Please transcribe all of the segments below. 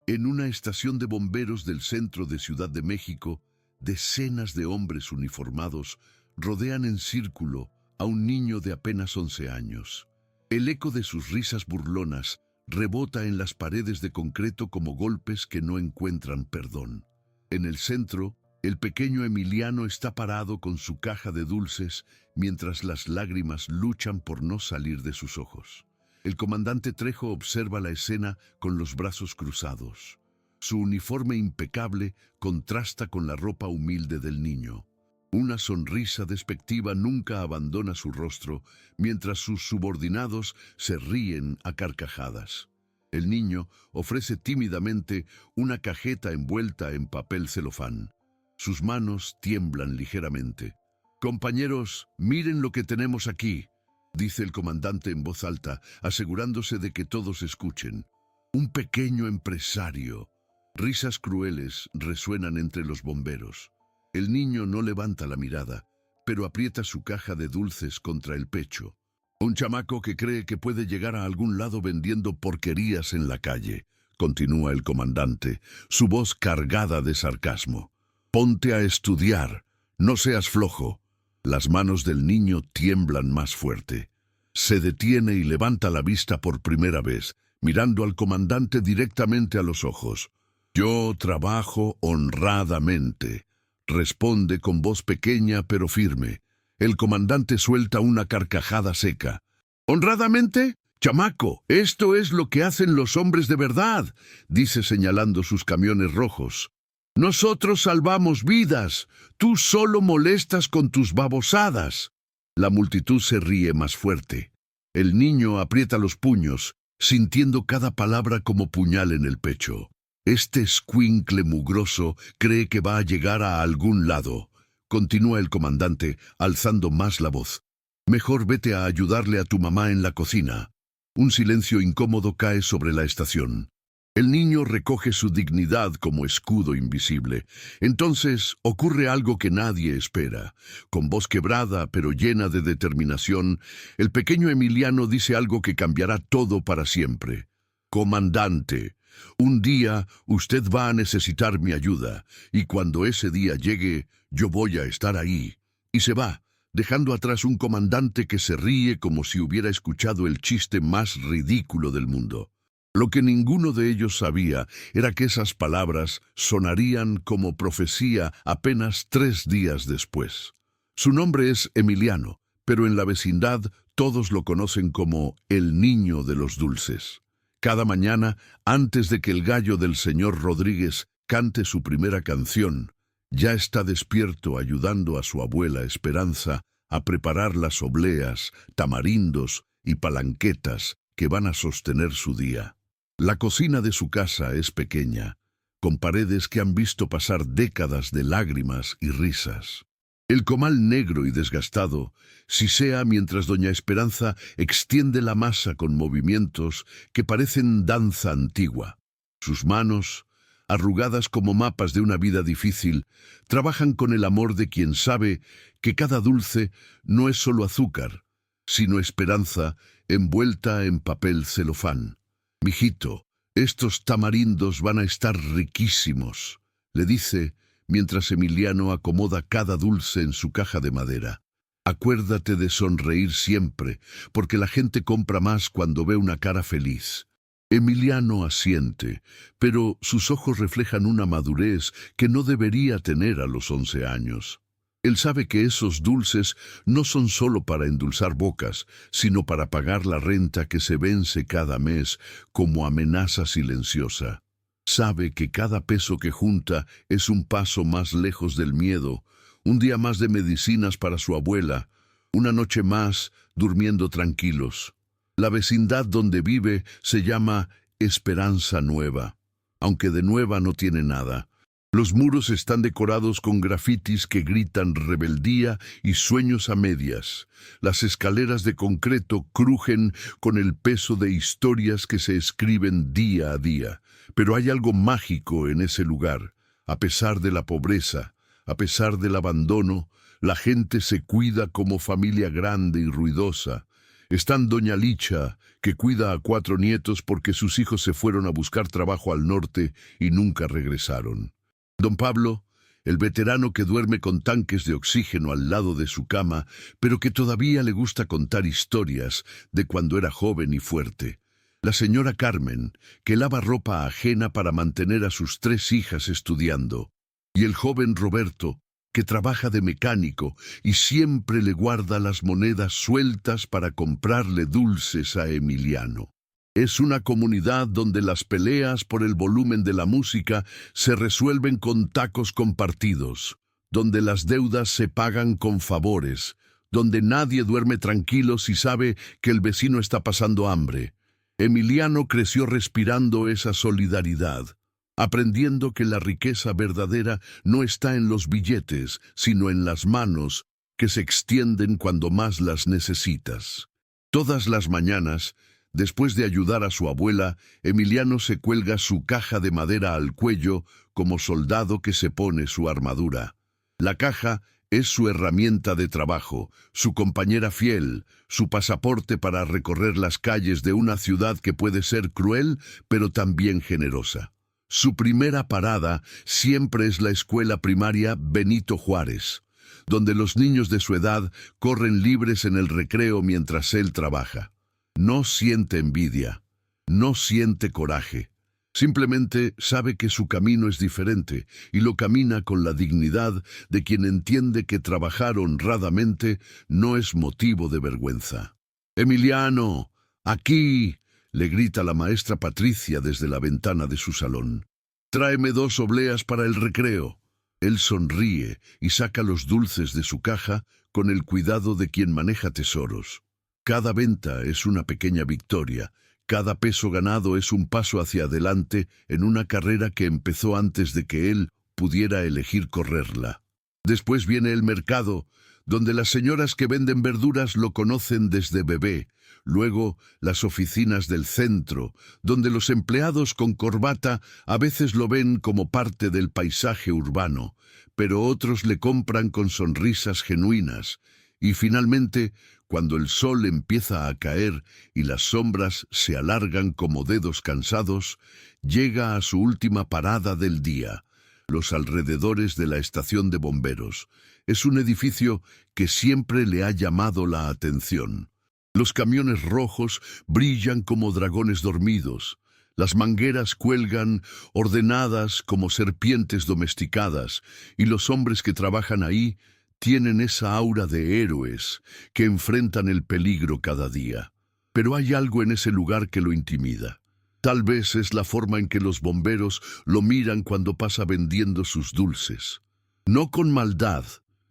En una estación de bomberos del centro de Ciudad de México, decenas de hombres uniformados rodean en círculo a un niño de apenas 11 años. El eco de sus risas burlonas rebota en las paredes de concreto como golpes que no encuentran perdón. En el centro, el pequeño Emiliano está parado con su caja de dulces mientras las lágrimas luchan por no salir de sus ojos. El comandante Trejo observa la escena con los brazos cruzados. Su uniforme impecable contrasta con la ropa humilde del niño. Una sonrisa despectiva nunca abandona su rostro, mientras sus subordinados se ríen a carcajadas. El niño ofrece tímidamente una cajeta envuelta en papel celofán. Sus manos tiemblan ligeramente. «Compañeros, miren lo que tenemos aquí», dice el comandante en voz alta, asegurándose de que todos escuchen. «Un pequeño empresario». Risas crueles resuenan entre los bomberos. El niño no levanta la mirada, pero aprieta su caja de dulces contra el pecho. «Un chamaco que cree que puede llegar a algún lado vendiendo porquerías en la calle», continúa el comandante, su voz cargada de sarcasmo. «Ponte a estudiar, no seas flojo». Las manos del niño tiemblan más fuerte. Se detiene y levanta la vista por primera vez, mirando al comandante directamente a los ojos. «Yo trabajo honradamente», responde con voz pequeña pero firme. El comandante suelta una carcajada seca. «¿Honradamente? Chamaco, esto es lo que hacen los hombres de verdad», dice señalando sus camiones rojos. «Nosotros salvamos vidas, tú solo molestas con tus babosadas». La multitud se ríe más fuerte. El niño aprieta los puños, sintiendo cada palabra como puñal en el pecho. Este escuincle mugroso cree que va a llegar a algún lado. Continúa el comandante, alzando más la voz. «Mejor vete a ayudarle a tu mamá en la cocina». Un silencio incómodo cae sobre la estación. El niño recoge su dignidad como escudo invisible. Entonces ocurre algo que nadie espera. Con voz quebrada pero llena de determinación, el pequeño Emiliano dice algo que cambiará todo para siempre. «Comandante, un día usted va a necesitar mi ayuda, y cuando ese día llegue, yo voy a estar ahí». Y se va, dejando atrás un comandante que se ríe como si hubiera escuchado el chiste más ridículo del mundo. Lo que ninguno de ellos sabía era que esas palabras sonarían como profecía apenas 3 días después. Su nombre es Emiliano, pero en la vecindad todos lo conocen como el niño de los dulces. Cada mañana, antes de que el gallo del señor Rodríguez cante su primera canción, ya está despierto ayudando a su abuela Esperanza a preparar las obleas, tamarindos y palanquetas que van a sostener su día. La cocina de su casa es pequeña, con paredes que han visto pasar décadas de lágrimas y risas. El comal negro y desgastado sisea mientras doña Esperanza extiende la masa con movimientos que parecen danza antigua. Sus manos, arrugadas como mapas de una vida difícil, trabajan con el amor de quien sabe que cada dulce no es solo azúcar, sino esperanza envuelta en papel celofán. «Mijito, estos tamarindos van a estar riquísimos», le dice mientras Emiliano acomoda cada dulce en su caja de madera. «Acuérdate de sonreír siempre, porque la gente compra más cuando ve una cara feliz». Emiliano asiente, pero sus ojos reflejan una madurez que no debería tener a los 11 años. Él sabe que esos dulces no son solo para endulzar bocas, sino para pagar la renta que se vence cada mes como amenaza silenciosa. Sabe que cada peso que junta es un paso más lejos del miedo, un día más de medicinas para su abuela, una noche más durmiendo tranquilos. La vecindad donde vive se llama Esperanza Nueva, aunque de nueva no tiene nada. Los muros están decorados con grafitis que gritan rebeldía y sueños a medias. Las escaleras de concreto crujen con el peso de historias que se escriben día a día. Pero hay algo mágico en ese lugar. A pesar de la pobreza, a pesar del abandono, la gente se cuida como familia grande y ruidosa. Están doña Licha, que cuida a 4 nietos porque sus hijos se fueron a buscar trabajo al norte y nunca regresaron. Don Pablo, el veterano que duerme con tanques de oxígeno al lado de su cama, pero que todavía le gusta contar historias de cuando era joven y fuerte. La señora Carmen, que lava ropa ajena para mantener a sus 3 hijas estudiando. Y el joven Roberto, que trabaja de mecánico y siempre le guarda las monedas sueltas para comprarle dulces a Emiliano. Es una comunidad donde las peleas por el volumen de la música se resuelven con tacos compartidos, donde las deudas se pagan con favores, donde nadie duerme tranquilo si sabe que el vecino está pasando hambre. Emiliano creció respirando esa solidaridad, aprendiendo que la riqueza verdadera no está en los billetes, sino en las manos que se extienden cuando más las necesitas. Todas las mañanas, después de ayudar a su abuela, Emiliano se cuelga su caja de madera al cuello como soldado que se pone su armadura. La caja es su herramienta de trabajo, su compañera fiel, su pasaporte para recorrer las calles de una ciudad que puede ser cruel, pero también generosa. Su primera parada siempre es la escuela primaria Benito Juárez, donde los niños de su edad corren libres en el recreo mientras él trabaja. No siente envidia, no siente coraje. Simplemente sabe que su camino es diferente y lo camina con la dignidad de quien entiende que trabajar honradamente no es motivo de vergüenza. «Emiliano, aquí», le grita la maestra Patricia desde la ventana de su salón. «Tráeme 2 obleas para el recreo». Él sonríe y saca los dulces de su caja con el cuidado de quien maneja tesoros. Cada venta es una pequeña victoria. Cada peso ganado es un paso hacia adelante en una carrera que empezó antes de que él pudiera elegir correrla. Después viene el mercado, donde las señoras que venden verduras lo conocen desde bebé. Luego, las oficinas del centro, donde los empleados con corbata a veces lo ven como parte del paisaje urbano, pero otros le compran con sonrisas genuinas. Y finalmente, cuando el sol empieza a caer y las sombras se alargan como dedos cansados, llega a su última parada del día, los alrededores de la estación de bomberos. Es un edificio que siempre le ha llamado la atención. Los camiones rojos brillan como dragones dormidos. Las mangueras cuelgan ordenadas como serpientes domesticadas, y los hombres que trabajan ahí tienen esa aura de héroes que enfrentan el peligro cada día. Pero hay algo en ese lugar que lo intimida. Tal vez es la forma en que los bomberos lo miran cuando pasa vendiendo sus dulces. No con maldad,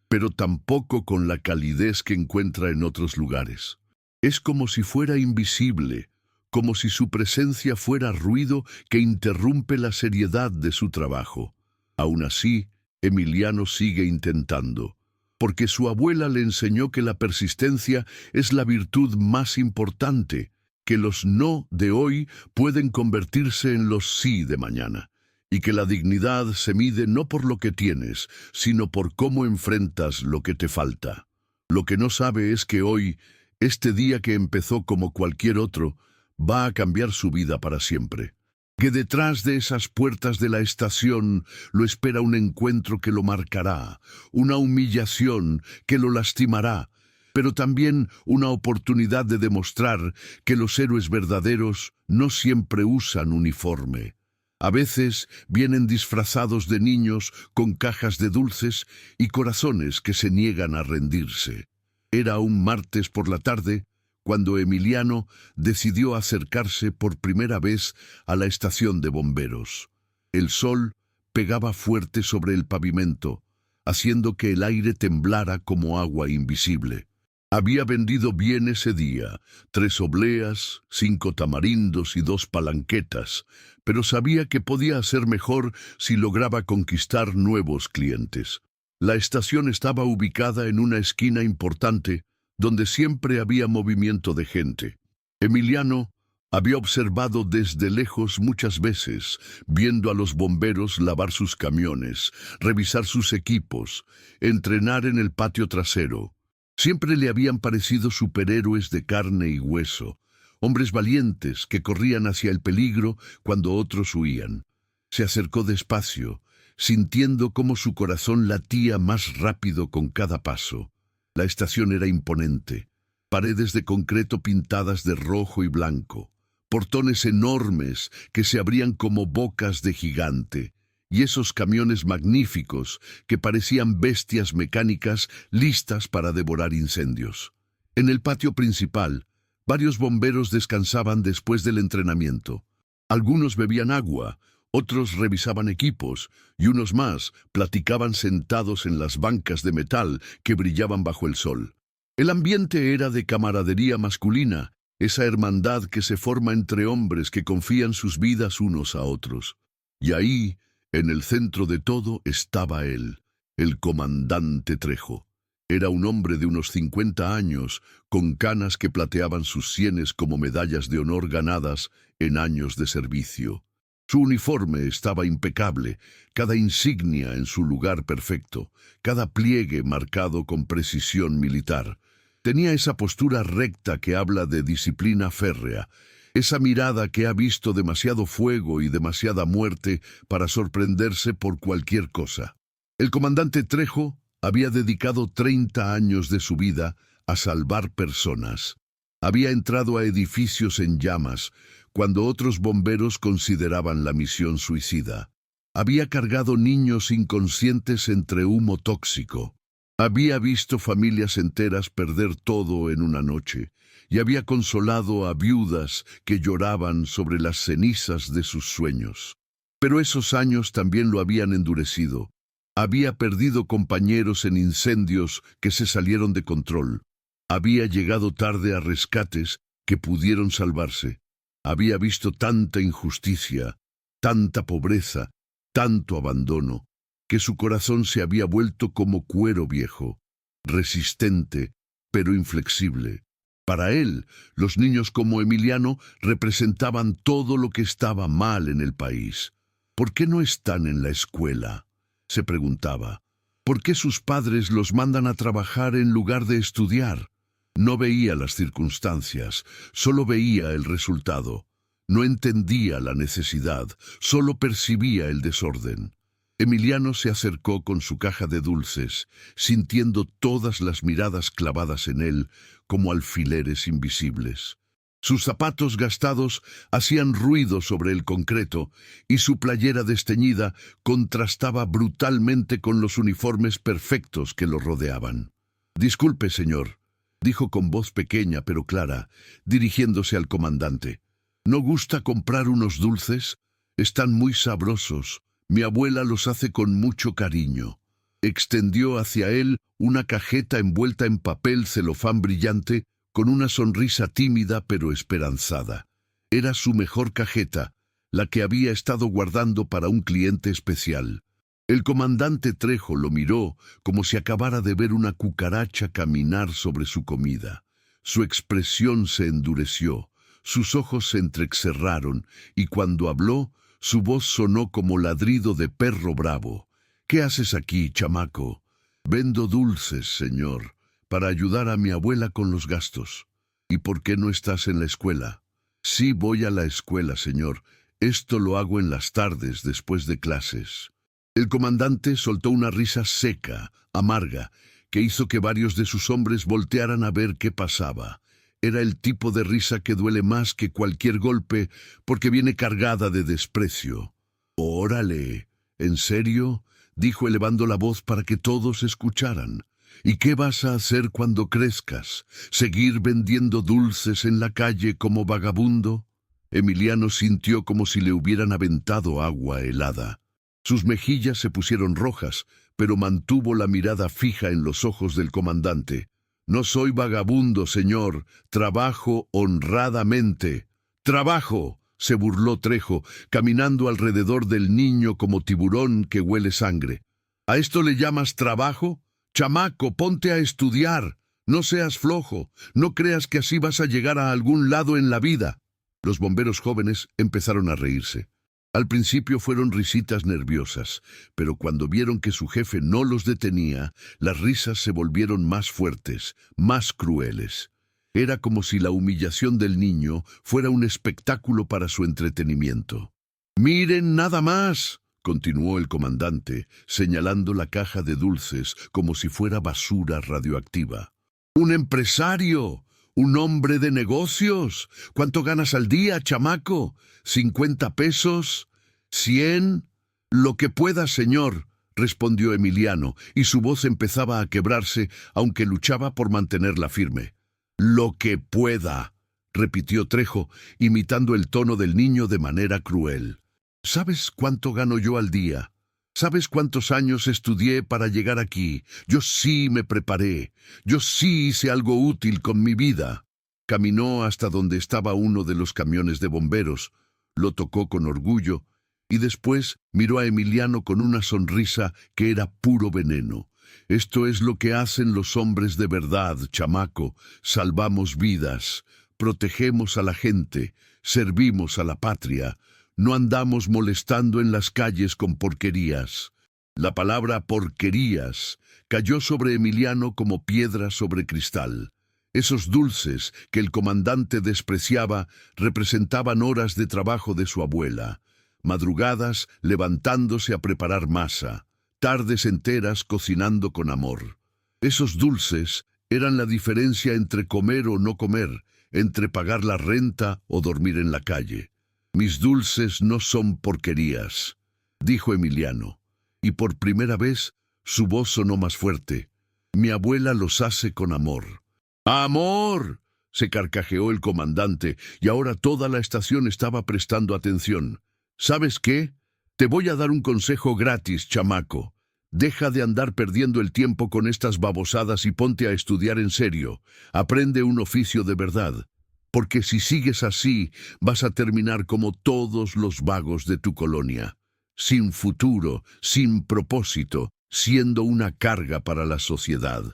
pero tampoco con la calidez que encuentra en otros lugares. Es como si fuera invisible, como si su presencia fuera ruido que interrumpe la seriedad de su trabajo. Aún así, Emiliano sigue intentando, porque su abuela le enseñó que la persistencia es la virtud más importante, que los no de hoy pueden convertirse en los sí de mañana, y que la dignidad se mide no por lo que tienes, sino por cómo enfrentas lo que te falta. Lo que no sabe es que hoy, este día que empezó como cualquier otro, va a cambiar su vida para siempre. Que detrás de esas puertas de la estación lo espera un encuentro que lo marcará, una humillación que lo lastimará, pero también una oportunidad de demostrar que los héroes verdaderos no siempre usan uniforme. A veces vienen disfrazados de niños con cajas de dulces y corazones que se niegan a rendirse. Era un martes por la tarde cuando Emiliano decidió acercarse por primera vez a la estación de bomberos. El sol pegaba fuerte sobre el pavimento, haciendo que el aire temblara como agua invisible. Había vendido bien ese día, 3 obleas, 5 tamarindos y 2 palanquetas, pero sabía que podía hacer mejor si lograba conquistar nuevos clientes. La estación estaba ubicada en una esquina importante, donde siempre había movimiento de gente. Emiliano había observado desde lejos muchas veces, viendo a los bomberos lavar sus camiones, revisar sus equipos, entrenar en el patio trasero. Siempre le habían parecido superhéroes de carne y hueso, hombres valientes que corrían hacia el peligro cuando otros huían. Se acercó despacio, sintiendo cómo su corazón latía más rápido con cada paso. La estación era imponente. Paredes de concreto pintadas de rojo y blanco, portones enormes que se abrían como bocas de gigante, y esos camiones magníficos que parecían bestias mecánicas listas para devorar incendios. En el patio principal, varios bomberos descansaban después del entrenamiento. Algunos bebían agua, otros revisaban equipos, y unos más platicaban sentados en las bancas de metal que brillaban bajo el sol. El ambiente era de camaradería masculina, esa hermandad que se forma entre hombres que confían sus vidas unos a otros. Y ahí, en el centro de todo, estaba él, el comandante Trejo. Era un hombre de unos 50 años, con canas que plateaban sus sienes como medallas de honor ganadas en años de servicio. Su uniforme estaba impecable, cada insignia en su lugar perfecto, cada pliegue marcado con precisión militar. Tenía esa postura recta que habla de disciplina férrea, esa mirada que ha visto demasiado fuego y demasiada muerte para sorprenderse por cualquier cosa. El comandante Trejo había dedicado 30 años de su vida a salvar personas. Había entrado a edificios en llamas cuando otros bomberos consideraban la misión suicida. Había cargado niños inconscientes entre humo tóxico. Había visto familias enteras perder todo en una noche y había consolado a viudas que lloraban sobre las cenizas de sus sueños. Pero esos años también lo habían endurecido. Había perdido compañeros en incendios que se salieron de control. Había llegado tarde a rescates que pudieron salvarse. Había visto tanta injusticia, tanta pobreza, tanto abandono, que su corazón se había vuelto como cuero viejo, resistente, pero inflexible. Para él, los niños como Emiliano representaban todo lo que estaba mal en el país. ¿Por qué no están en la escuela?, se preguntaba. ¿Por qué sus padres los mandan a trabajar en lugar de estudiar? No veía las circunstancias, solo veía el resultado. No entendía la necesidad, solo percibía el desorden. Emiliano se acercó con su caja de dulces, sintiendo todas las miradas clavadas en él como alfileres invisibles. Sus zapatos gastados hacían ruido sobre el concreto y su playera desteñida contrastaba brutalmente con los uniformes perfectos que lo rodeaban. «Disculpe, señor», dijo con voz pequeña pero clara, dirigiéndose al comandante. «¿No gusta comprar unos dulces? Están muy sabrosos. Mi abuela los hace con mucho cariño». Extendió hacia él una cajeta envuelta en papel celofán brillante con una sonrisa tímida pero esperanzada. Era su mejor cajeta, la que había estado guardando para un cliente especial. El comandante Trejo lo miró como si acabara de ver una cucaracha caminar sobre su comida. Su expresión se endureció, sus ojos se entrecerraron y cuando habló, su voz sonó como ladrido de perro bravo. «¿Qué haces aquí, chamaco?» «Vendo dulces, señor, para ayudar a mi abuela con los gastos». «¿Y por qué no estás en la escuela?» «Sí voy a la escuela, señor. Esto lo hago en las tardes después de clases». El comandante soltó una risa seca, amarga, que hizo que varios de sus hombres voltearan a ver qué pasaba. Era el tipo de risa que duele más que cualquier golpe porque viene cargada de desprecio. «Órale, ¿en serio?», dijo elevando la voz para que todos escucharan. «¿Y qué vas a hacer cuando crezcas? ¿Seguir vendiendo dulces en la calle como vagabundo?» Emiliano sintió como si le hubieran aventado agua helada. Sus mejillas se pusieron rojas, pero mantuvo la mirada fija en los ojos del comandante. «No soy vagabundo, señor. Trabajo honradamente». «¡Trabajo!», se burló Trejo, caminando alrededor del niño como tiburón que huele sangre. «¿A esto le llamas trabajo? Chamaco, ponte a estudiar. No seas flojo. No creas que así vas a llegar a algún lado en la vida». Los bomberos jóvenes empezaron a reírse. Al principio fueron risitas nerviosas, pero cuando vieron que su jefe no los detenía, las risas se volvieron más fuertes, más crueles. Era como si la humillación del niño fuera un espectáculo para su entretenimiento. «¡Miren nada más!», continuó el comandante, señalando la caja de dulces como si fuera basura radioactiva. «¡Un empresario! ¡Un hombre de negocios! ¿Cuánto ganas al día, chamaco? ¿50 pesos? ¿100? Lo que pueda, señor», respondió Emiliano, y su voz empezaba a quebrarse, aunque luchaba por mantenerla firme. «Lo que pueda», repitió Trejo, imitando el tono del niño de manera cruel. «¿Sabes cuánto gano yo al día? ¿Sabes cuántos años estudié para llegar aquí? Yo sí me preparé. Yo sí hice algo útil con mi vida». Caminó hasta donde estaba uno de los camiones de bomberos, lo tocó con orgullo y después miró a Emiliano con una sonrisa que era puro veneno. «Esto es lo que hacen los hombres de verdad, chamaco. Salvamos vidas, protegemos a la gente, servimos a la patria. No andamos molestando en las calles con porquerías». La palabra porquerías cayó sobre Emiliano como piedra sobre cristal. Esos dulces que el comandante despreciaba representaban horas de trabajo de su abuela, madrugadas levantándose a preparar masa, tardes enteras cocinando con amor. Esos dulces eran la diferencia entre comer o no comer, entre pagar la renta o dormir en la calle. «Mis dulces no son porquerías», dijo Emiliano, y por primera vez su voz sonó más fuerte. «Mi abuela los hace con amor». «¡Amor!», se carcajeó el comandante, y ahora toda la estación estaba prestando atención. «¿Sabes qué? Te voy a dar un consejo gratis, chamaco. Deja de andar perdiendo el tiempo con estas babosadas y ponte a estudiar en serio. Aprende un oficio de verdad. Porque si sigues así, vas a terminar como todos los vagos de tu colonia. Sin futuro, sin propósito, siendo una carga para la sociedad».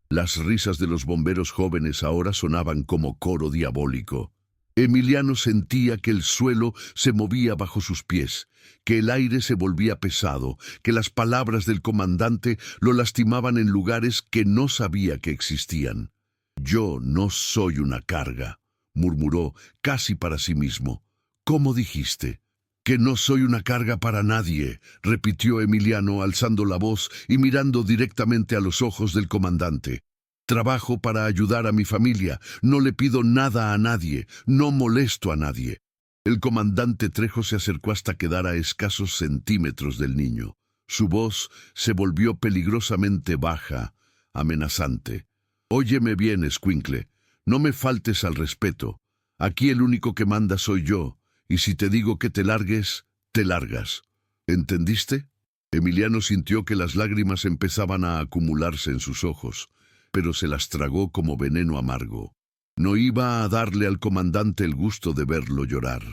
Las risas de los bomberos jóvenes ahora sonaban como coro diabólico. Emiliano sentía que el suelo se movía bajo sus pies, que el aire se volvía pesado, que las palabras del comandante lo lastimaban en lugares que no sabía que existían. «Yo no soy una carga», murmuró casi para sí mismo. «¿Cómo dijiste?» «Que no soy una carga para nadie», repitió Emiliano alzando la voz y mirando directamente a los ojos del comandante. «Trabajo para ayudar a mi familia, no le pido nada a nadie, no molesto a nadie». El comandante Trejo se acercó hasta quedar a escasos centímetros del niño. Su voz se volvió peligrosamente baja, amenazante. «Óyeme bien, escuincle, no me faltes al respeto. Aquí el único que manda soy yo. Y si te digo que te largues, te largas. ¿Entendiste?» Emiliano sintió que las lágrimas empezaban a acumularse en sus ojos, pero se las tragó como veneno amargo. No iba a darle al comandante el gusto de verlo llorar.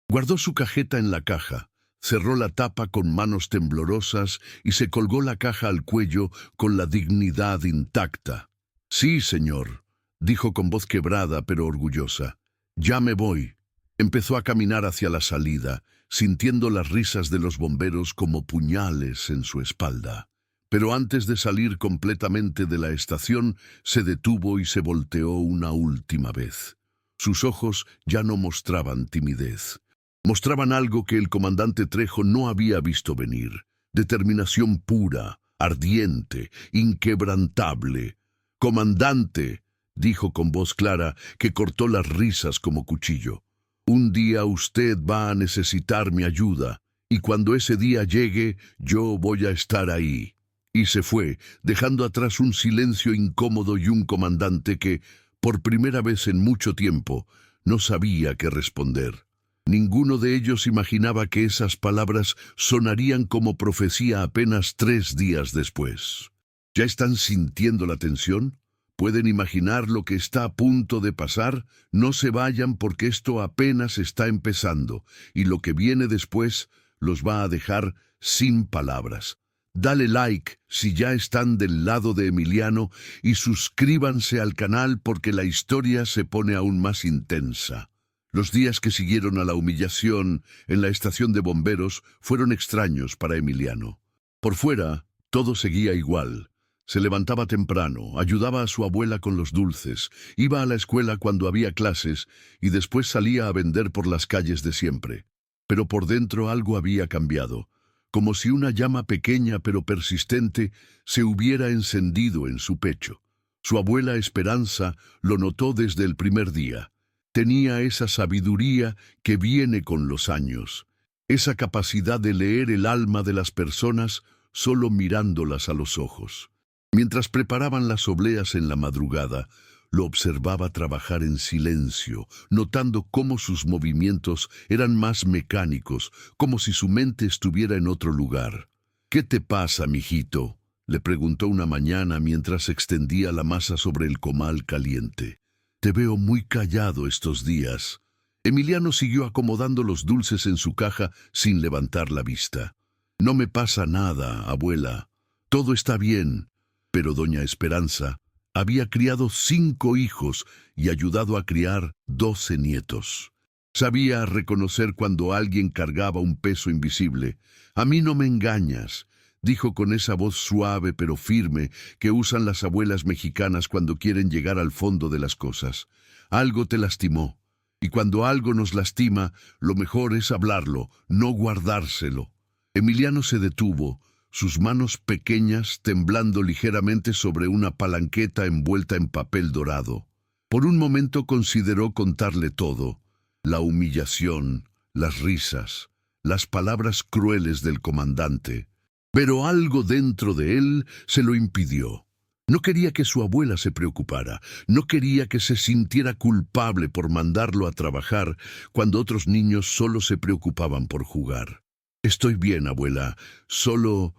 Guardó su cajeta en la caja, cerró la tapa con manos temblorosas y se colgó la caja al cuello con la dignidad intacta. «Sí, señor», dijo con voz quebrada pero orgullosa. «Ya me voy». Empezó a caminar hacia la salida, sintiendo las risas de los bomberos como puñales en su espalda. Pero antes de salir completamente de la estación, se detuvo y se volteó una última vez. Sus ojos ya no mostraban timidez. Mostraban algo que el comandante Trejo no había visto venir. Determinación pura, ardiente, inquebrantable. «Comandante», dijo con voz clara que cortó las risas como cuchillo. «Un día usted va a necesitar mi ayuda, y cuando ese día llegue, yo voy a estar ahí». Y se fue, dejando atrás un silencio incómodo y un comandante que, por primera vez en mucho tiempo, no sabía qué responder. Ninguno de ellos imaginaba que esas palabras sonarían como profecía apenas 3 días después. ¿Ya están sintiendo la tensión? ¿Pueden imaginar lo que está a punto de pasar? No se vayan porque esto apenas está empezando, y lo que viene después los va a dejar sin palabras. Dale like si ya están del lado de Emiliano y suscríbanse al canal porque la historia se pone aún más intensa. Los días que siguieron a la humillación en la estación de bomberos fueron extraños para Emiliano. Por fuera, todo seguía igual. Se levantaba temprano, ayudaba a su abuela con los dulces, iba a la escuela cuando había clases y después salía a vender por las calles de siempre. Pero por dentro algo había cambiado, como si una llama pequeña pero persistente se hubiera encendido en su pecho. Su abuela Esperanza lo notó desde el primer día. Tenía esa sabiduría que viene con los años, esa capacidad de leer el alma de las personas solo mirándolas a los ojos. Mientras preparaban las obleas en la madrugada, lo observaba trabajar en silencio, notando cómo sus movimientos eran más mecánicos, como si su mente estuviera en otro lugar. «¿Qué te pasa, mijito?», le preguntó una mañana mientras extendía la masa sobre el comal caliente. «Te veo muy callado estos días». Emiliano siguió acomodando los dulces en su caja sin levantar la vista. «No me pasa nada, abuela. Todo está bien». Pero doña Esperanza había criado 5 hijos y ayudado a criar 12 nietos. Sabía reconocer cuando alguien cargaba un peso invisible. «A mí no me engañas», dijo con esa voz suave pero firme que usan las abuelas mexicanas cuando quieren llegar al fondo de las cosas. «Algo te lastimó, y cuando algo nos lastima, lo mejor es hablarlo, no guardárselo». Emiliano se detuvo, sus manos pequeñas temblando ligeramente sobre una palanqueta envuelta en papel dorado. Por un momento consideró contarle todo: la humillación, las risas, las palabras crueles del comandante. Pero algo dentro de él se lo impidió. No quería que su abuela se preocupara, no quería que se sintiera culpable por mandarlo a trabajar cuando otros niños solo se preocupaban por jugar. «Estoy bien, abuela, solo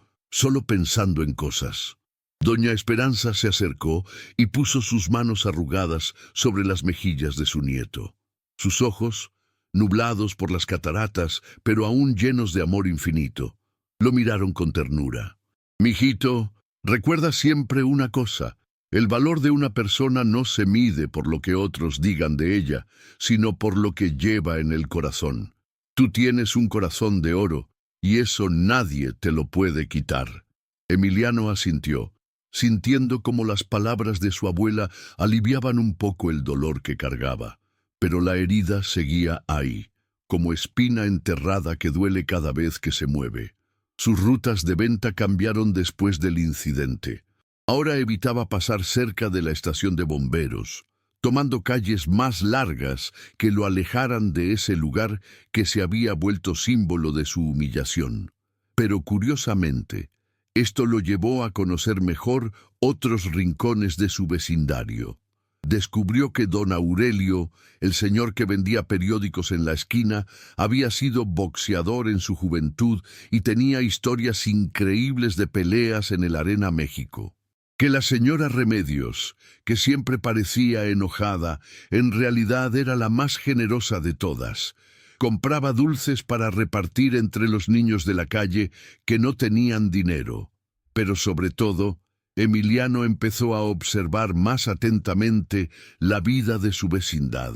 pensando en cosas». Doña Esperanza se acercó y puso sus manos arrugadas sobre las mejillas de su nieto. Sus ojos, nublados por las cataratas, pero aún llenos de amor infinito, lo miraron con ternura. «Mijito, recuerda siempre una cosa: el valor de una persona no se mide por lo que otros digan de ella, sino por lo que lleva en el corazón. Tú tienes un corazón de oro, y eso nadie te lo puede quitar». Emiliano asintió, sintiendo como las palabras de su abuela aliviaban un poco el dolor que cargaba. Pero la herida seguía ahí, como espina enterrada que duele cada vez que se mueve. Sus rutas de venta cambiaron después del incidente. Ahora evitaba pasar cerca de la estación de bomberos, tomando calles más largas que lo alejaran de ese lugar que se había vuelto símbolo de su humillación. Pero curiosamente, esto lo llevó a conocer mejor otros rincones de su vecindario. Descubrió que don Aurelio, el señor que vendía periódicos en la esquina, había sido boxeador en su juventud y tenía historias increíbles de peleas en el Arena México. Que la señora Remedios, que siempre parecía enojada, en realidad era la más generosa de todas. Compraba dulces para repartir entre los niños de la calle que no tenían dinero. Pero sobre todo, Emiliano empezó a observar más atentamente la vida de su vecindad.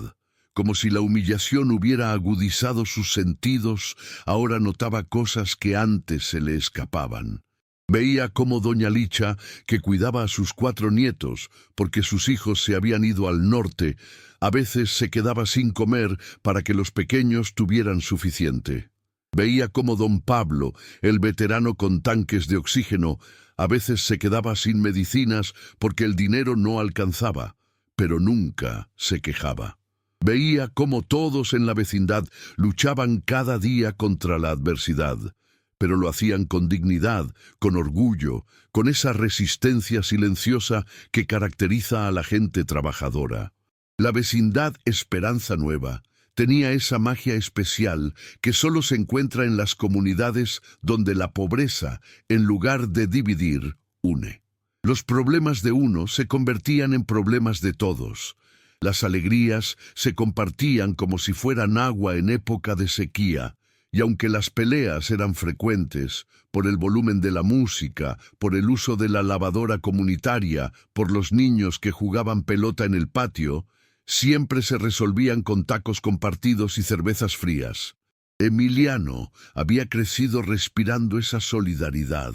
Como si la humillación hubiera agudizado sus sentidos, ahora notaba cosas que antes se le escapaban. Veía cómo doña Licha, que cuidaba a sus 4 nietos, porque sus hijos se habían ido al norte, a veces se quedaba sin comer para que los pequeños tuvieran suficiente. Veía cómo don Pablo, el veterano con tanques de oxígeno, a veces se quedaba sin medicinas porque el dinero no alcanzaba, pero nunca se quejaba. Veía cómo todos en la vecindad luchaban cada día contra la adversidad, pero lo hacían con dignidad, con orgullo, con esa resistencia silenciosa que caracteriza a la gente trabajadora. La vecindad Esperanza Nueva tenía esa magia especial que solo se encuentra en las comunidades donde la pobreza, en lugar de dividir, une. Los problemas de uno se convertían en problemas de todos. Las alegrías se compartían como si fueran agua en época de sequía, y aunque las peleas eran frecuentes, por el volumen de la música, por el uso de la lavadora comunitaria, por los niños que jugaban pelota en el patio, siempre se resolvían con tacos compartidos y cervezas frías. Emiliano había crecido respirando esa solidaridad.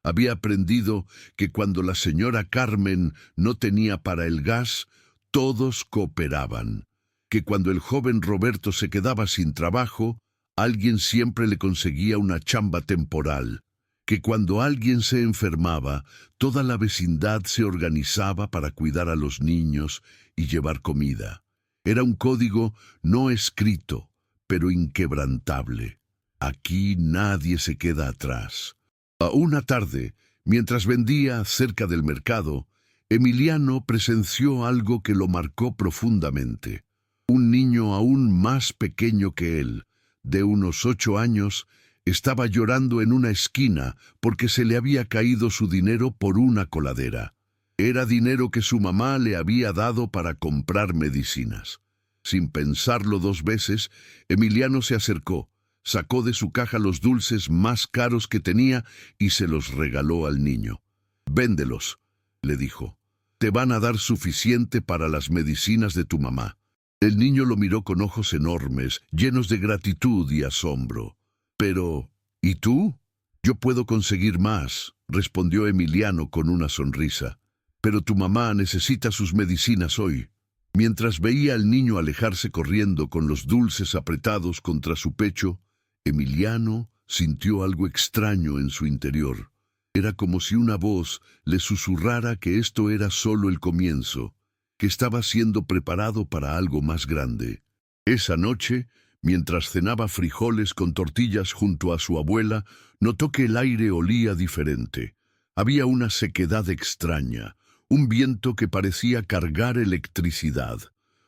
Había aprendido que cuando la señora Carmen no tenía para el gas, todos cooperaban. Que cuando el joven Roberto se quedaba sin trabajo, alguien siempre le conseguía una chamba temporal. Que cuando alguien se enfermaba, toda la vecindad se organizaba para cuidar a los niños y llevar comida. Era un código no escrito, pero inquebrantable. Aquí nadie se queda atrás. A una tarde, mientras vendía cerca del mercado, Emiliano presenció algo que lo marcó profundamente. Un niño aún más pequeño que él, de unos 8 años, estaba llorando en una esquina porque se le había caído su dinero por una coladera. Era dinero que su mamá le había dado para comprar medicinas. Sin pensarlo 2 veces, Emiliano se acercó, sacó de su caja los dulces más caros que tenía y se los regaló al niño. «Véndelos», le dijo. «Te van a dar suficiente para las medicinas de tu mamá». El niño lo miró con ojos enormes, llenos de gratitud y asombro. «Pero, ¿y tú?» «Yo puedo conseguir más», respondió Emiliano con una sonrisa. «Pero tu mamá necesita sus medicinas hoy». Mientras veía al niño alejarse corriendo con los dulces apretados contra su pecho, Emiliano sintió algo extraño en su interior. Era como si una voz le susurrara que esto era solo el comienzo, que estaba siendo preparado para algo más grande. Esa noche, mientras cenaba frijoles con tortillas junto a su abuela, notó que el aire olía diferente. Había una sequedad extraña, un viento que parecía cargar electricidad.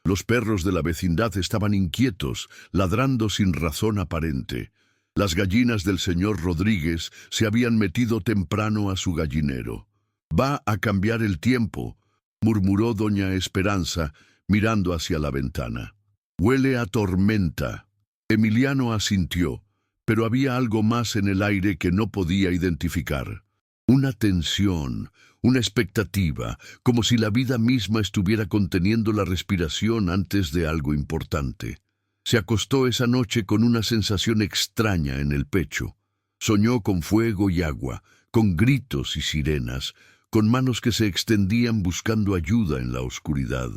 Los perros de la vecindad estaban inquietos, ladrando sin razón aparente. Las gallinas del señor Rodríguez se habían metido temprano a su gallinero. «Va a cambiar el tiempo», murmuró doña Esperanza, mirando hacia la ventana. «Huele a tormenta». Emiliano asintió, pero había algo más en el aire que no podía identificar. Una tensión, una expectativa, como si la vida misma estuviera conteniendo la respiración antes de algo importante. Se acostó esa noche con una sensación extraña en el pecho. Soñó con fuego y agua, con gritos y sirenas, con manos que se extendían buscando ayuda en la oscuridad.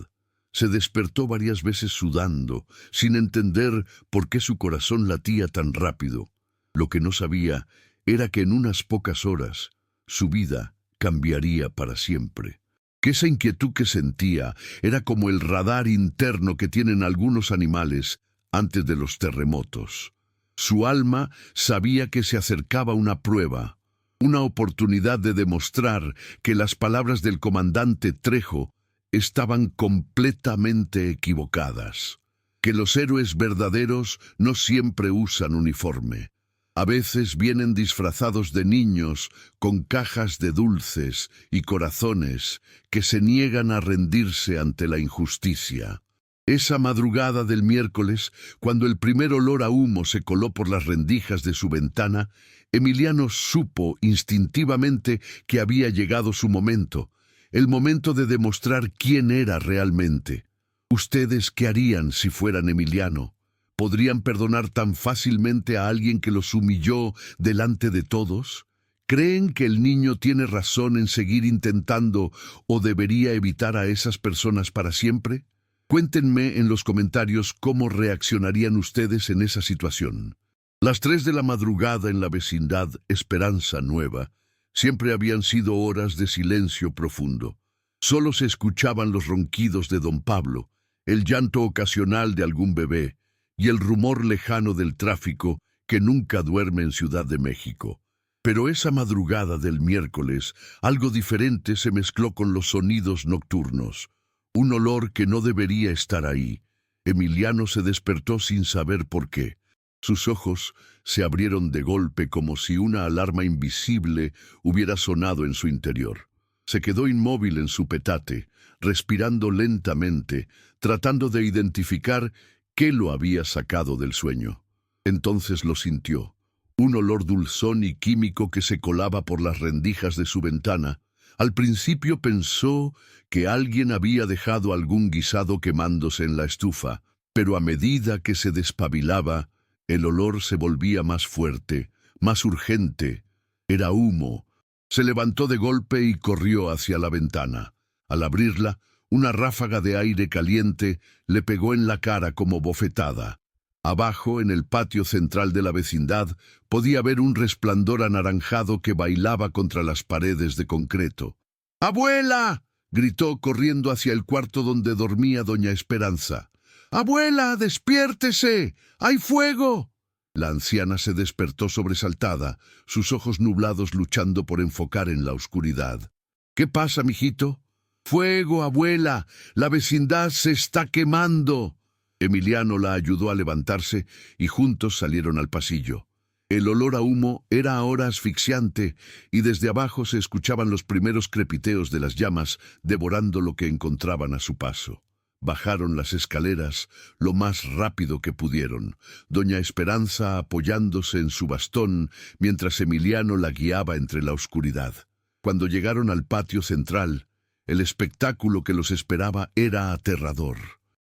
Se despertó varias veces sudando, sin entender por qué su corazón latía tan rápido. Lo que no sabía era que en unas pocas horas su vida cambiaría para siempre. Que esa inquietud que sentía era como el radar interno que tienen algunos animales antes de los terremotos. Su alma sabía que se acercaba una prueba, una oportunidad de demostrar que las palabras del comandante Trejo estaban completamente equivocadas, que los héroes verdaderos no siempre usan uniforme. A veces vienen disfrazados de niños con cajas de dulces y corazones que se niegan a rendirse ante la injusticia. Esa madrugada del miércoles, cuando el primer olor a humo se coló por las rendijas de su ventana, Emiliano supo instintivamente que había llegado su momento, el momento de demostrar quién era realmente. ¿Ustedes qué harían si fueran Emiliano? ¿Podrían perdonar tan fácilmente a alguien que los humilló delante de todos? ¿Creen que el niño tiene razón en seguir intentando o debería evitar a esas personas para siempre? Cuéntenme en los comentarios cómo reaccionarían ustedes en esa situación. Las 3 de la madrugada en la vecindad Esperanza Nueva siempre habían sido horas de silencio profundo. Solo se escuchaban los ronquidos de don Pablo, el llanto ocasional de algún bebé y el rumor lejano del tráfico que nunca duerme en Ciudad de México. Pero esa madrugada del miércoles, algo diferente se mezcló con los sonidos nocturnos. Un olor que no debería estar ahí. Emiliano se despertó sin saber por qué. Sus ojos se abrieron de golpe como si una alarma invisible hubiera sonado en su interior. Se quedó inmóvil en su petate, respirando lentamente, tratando de identificar qué lo había sacado del sueño. Entonces lo sintió. Un olor dulzón y químico que se colaba por las rendijas de su ventana, Al principio pensó que alguien había dejado algún guisado quemándose en la estufa, pero a medida que se despabilaba, el olor se volvía más fuerte, más urgente. Era humo. Se levantó de golpe y corrió hacia la ventana. Al abrirla, una ráfaga de aire caliente le pegó en la cara como bofetada. Abajo, en el patio central de la vecindad, podía ver un resplandor anaranjado que bailaba contra las paredes de concreto. ¡Abuela!, gritó corriendo hacia el cuarto donde dormía doña Esperanza. ¡Abuela, despiértese! ¡Hay fuego! La anciana se despertó sobresaltada, sus ojos nublados luchando por enfocar en la oscuridad. ¿Qué pasa, mijito? ¡Fuego, abuela! ¡La vecindad se está quemando! Emiliano la ayudó a levantarse y juntos salieron al pasillo. El olor a humo era ahora asfixiante y desde abajo se escuchaban los primeros crepiteos de las llamas devorando lo que encontraban a su paso. Bajaron las escaleras lo más rápido que pudieron, doña Esperanza apoyándose en su bastón mientras Emiliano la guiaba entre la oscuridad. Cuando llegaron al patio central, el espectáculo que los esperaba era aterrador.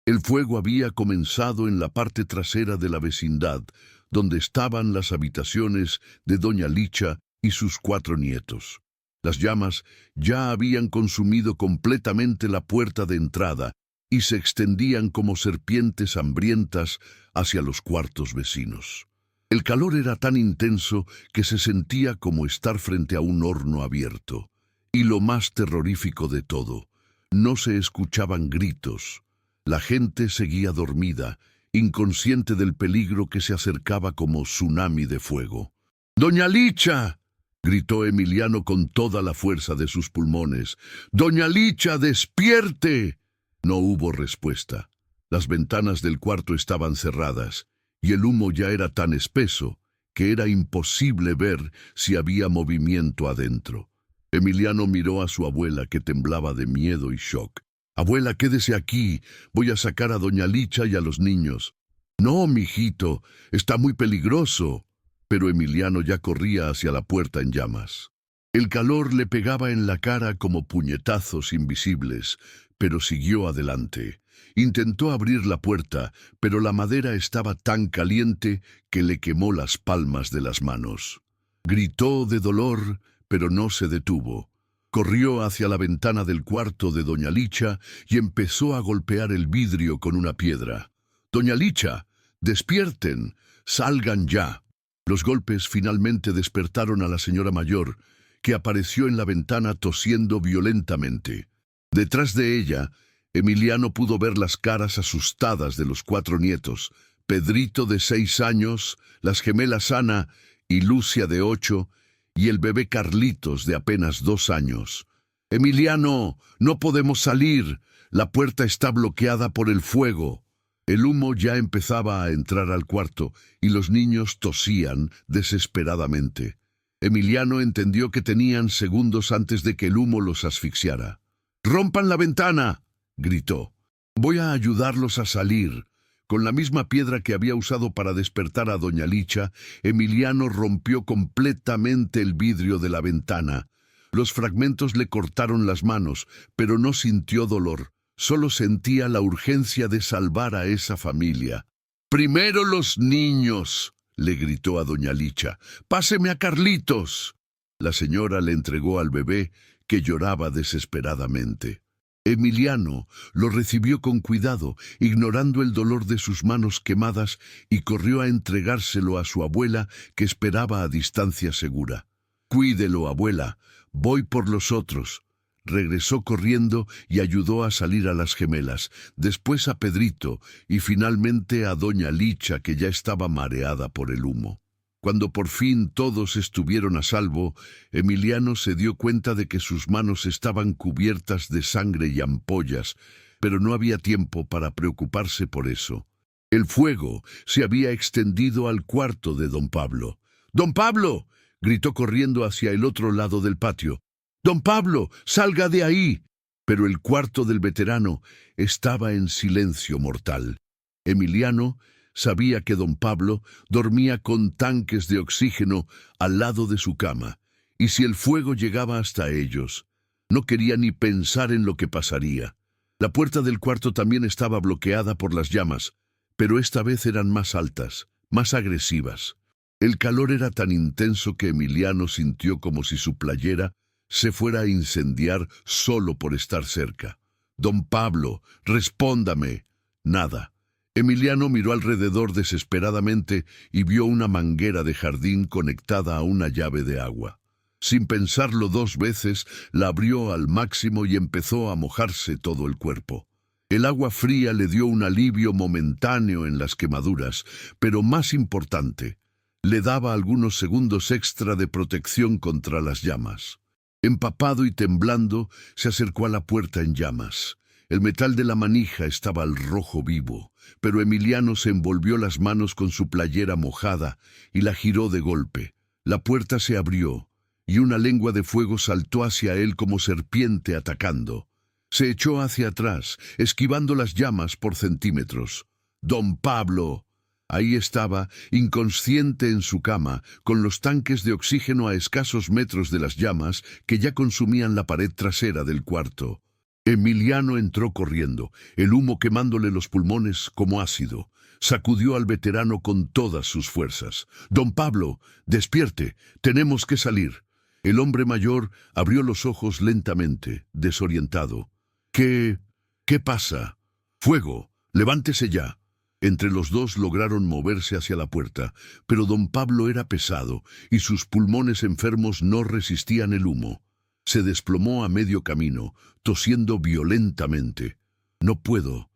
El fuego había comenzado en la parte trasera de la vecindad, donde estaban las habitaciones de doña Licha y sus 4 nietos. Las llamas ya habían consumido completamente la puerta de entrada y se extendían como serpientes hambrientas hacia los cuartos vecinos. El calor era tan intenso que se sentía como estar frente a un horno abierto. Y lo más terrorífico de todo, no se escuchaban gritos. La gente seguía dormida, inconsciente del peligro que se acercaba como tsunami de fuego. ¡Doña Licha!, gritó Emiliano con toda la fuerza de sus pulmones. ¡Doña Licha, despierte! No hubo respuesta. Las ventanas del cuarto estaban cerradas, y el humo ya era tan espeso que era imposible ver si había movimiento adentro. Emiliano miró a su abuela, que temblaba de miedo y shock. «Abuela, quédese aquí. Voy a sacar a doña Licha y a los niños». «No, mijito, está muy peligroso». Pero Emiliano ya corría hacia la puerta en llamas. El calor le pegaba en la cara como puñetazos invisibles, pero siguió adelante. Intentó abrir la puerta, pero la madera estaba tan caliente que le quemó las palmas de las manos. Gritó de dolor, pero no se detuvo. Corrió hacia la ventana del cuarto de doña Licha y empezó a golpear el vidrio con una piedra. «Doña Licha, despierten, salgan ya». Los golpes finalmente despertaron a la señora mayor, que apareció en la ventana tosiendo violentamente. Detrás de ella, Emiliano pudo ver las caras asustadas de los 4 nietos, Pedrito de 6 años, las gemelas Ana y Lucia de 8, y el bebé Carlitos de apenas 2 años. «Emiliano, no podemos salir. La puerta está bloqueada por el fuego». El humo ya empezaba a entrar al cuarto y los niños tosían desesperadamente. Emiliano entendió que tenían segundos antes de que el humo los asfixiara. «¡Rompan la ventana!», gritó. «Voy a ayudarlos a salir». Con la misma piedra que había usado para despertar a doña Licha, Emiliano rompió completamente el vidrio de la ventana. Los fragmentos le cortaron las manos, pero no sintió dolor. Solo sentía la urgencia de salvar a esa familia. «¡Primero los niños!», le gritó a doña Licha. «¡Páseme a Carlitos!». La señora le entregó al bebé, que lloraba desesperadamente. Emiliano lo recibió con cuidado, ignorando el dolor de sus manos quemadas, y corrió a entregárselo a su abuela, que esperaba a distancia segura. «Cuídelo, abuela. Voy por los otros». Regresó corriendo y ayudó a salir a las gemelas, después a Pedrito y finalmente a doña Licha, que ya estaba mareada por el humo. Cuando por fin todos estuvieron a salvo, Emiliano se dio cuenta de que sus manos estaban cubiertas de sangre y ampollas, pero no había tiempo para preocuparse por eso. El fuego se había extendido al cuarto de don Pablo. «¡Don Pablo!», gritó corriendo hacia el otro lado del patio. «¡Don Pablo, salga de ahí!». Pero el cuarto del veterano estaba en silencio mortal. Emiliano sabía que don Pablo dormía con tanques de oxígeno al lado de su cama, y si el fuego llegaba hasta ellos, No quería ni pensar en lo que pasaría. La puerta del cuarto también estaba bloqueada por las llamas, pero esta vez eran más altas, más agresivas. El calor era tan intenso que Emiliano sintió como si su playera se fuera a incendiar solo por estar cerca. «Don Pablo, respóndame». Nada. Emiliano miró alrededor desesperadamente y vio una manguera de jardín conectada a una llave de agua. Sin pensarlo dos veces, la abrió al máximo y empezó a mojarse todo el cuerpo. El agua fría le dio un alivio momentáneo en las quemaduras, pero más importante, le daba algunos segundos extra de protección contra las llamas. Empapado y temblando, se acercó a la puerta en llamas. El metal de la manija estaba al rojo vivo, pero Emiliano se envolvió las manos con su playera mojada y la giró de golpe. La puerta se abrió, y una lengua de fuego saltó hacia él como serpiente atacando. Se echó hacia atrás, esquivando las llamas por centímetros. «Don Pablo». Ahí estaba, inconsciente en su cama, con los tanques de oxígeno a escasos metros de las llamas que ya consumían la pared trasera del cuarto. Emiliano entró corriendo, el humo quemándole los pulmones como ácido. Sacudió al veterano con todas sus fuerzas. «Don Pablo, despierte, tenemos que salir». El hombre mayor abrió los ojos lentamente, desorientado. «¿Qué pasa?» «Fuego, levántese ya». Entre los dos lograron moverse hacia la puerta, pero don Pablo era pesado y sus pulmones enfermos no resistían el humo. Se desplomó a medio camino, tosiendo violentamente. No puedo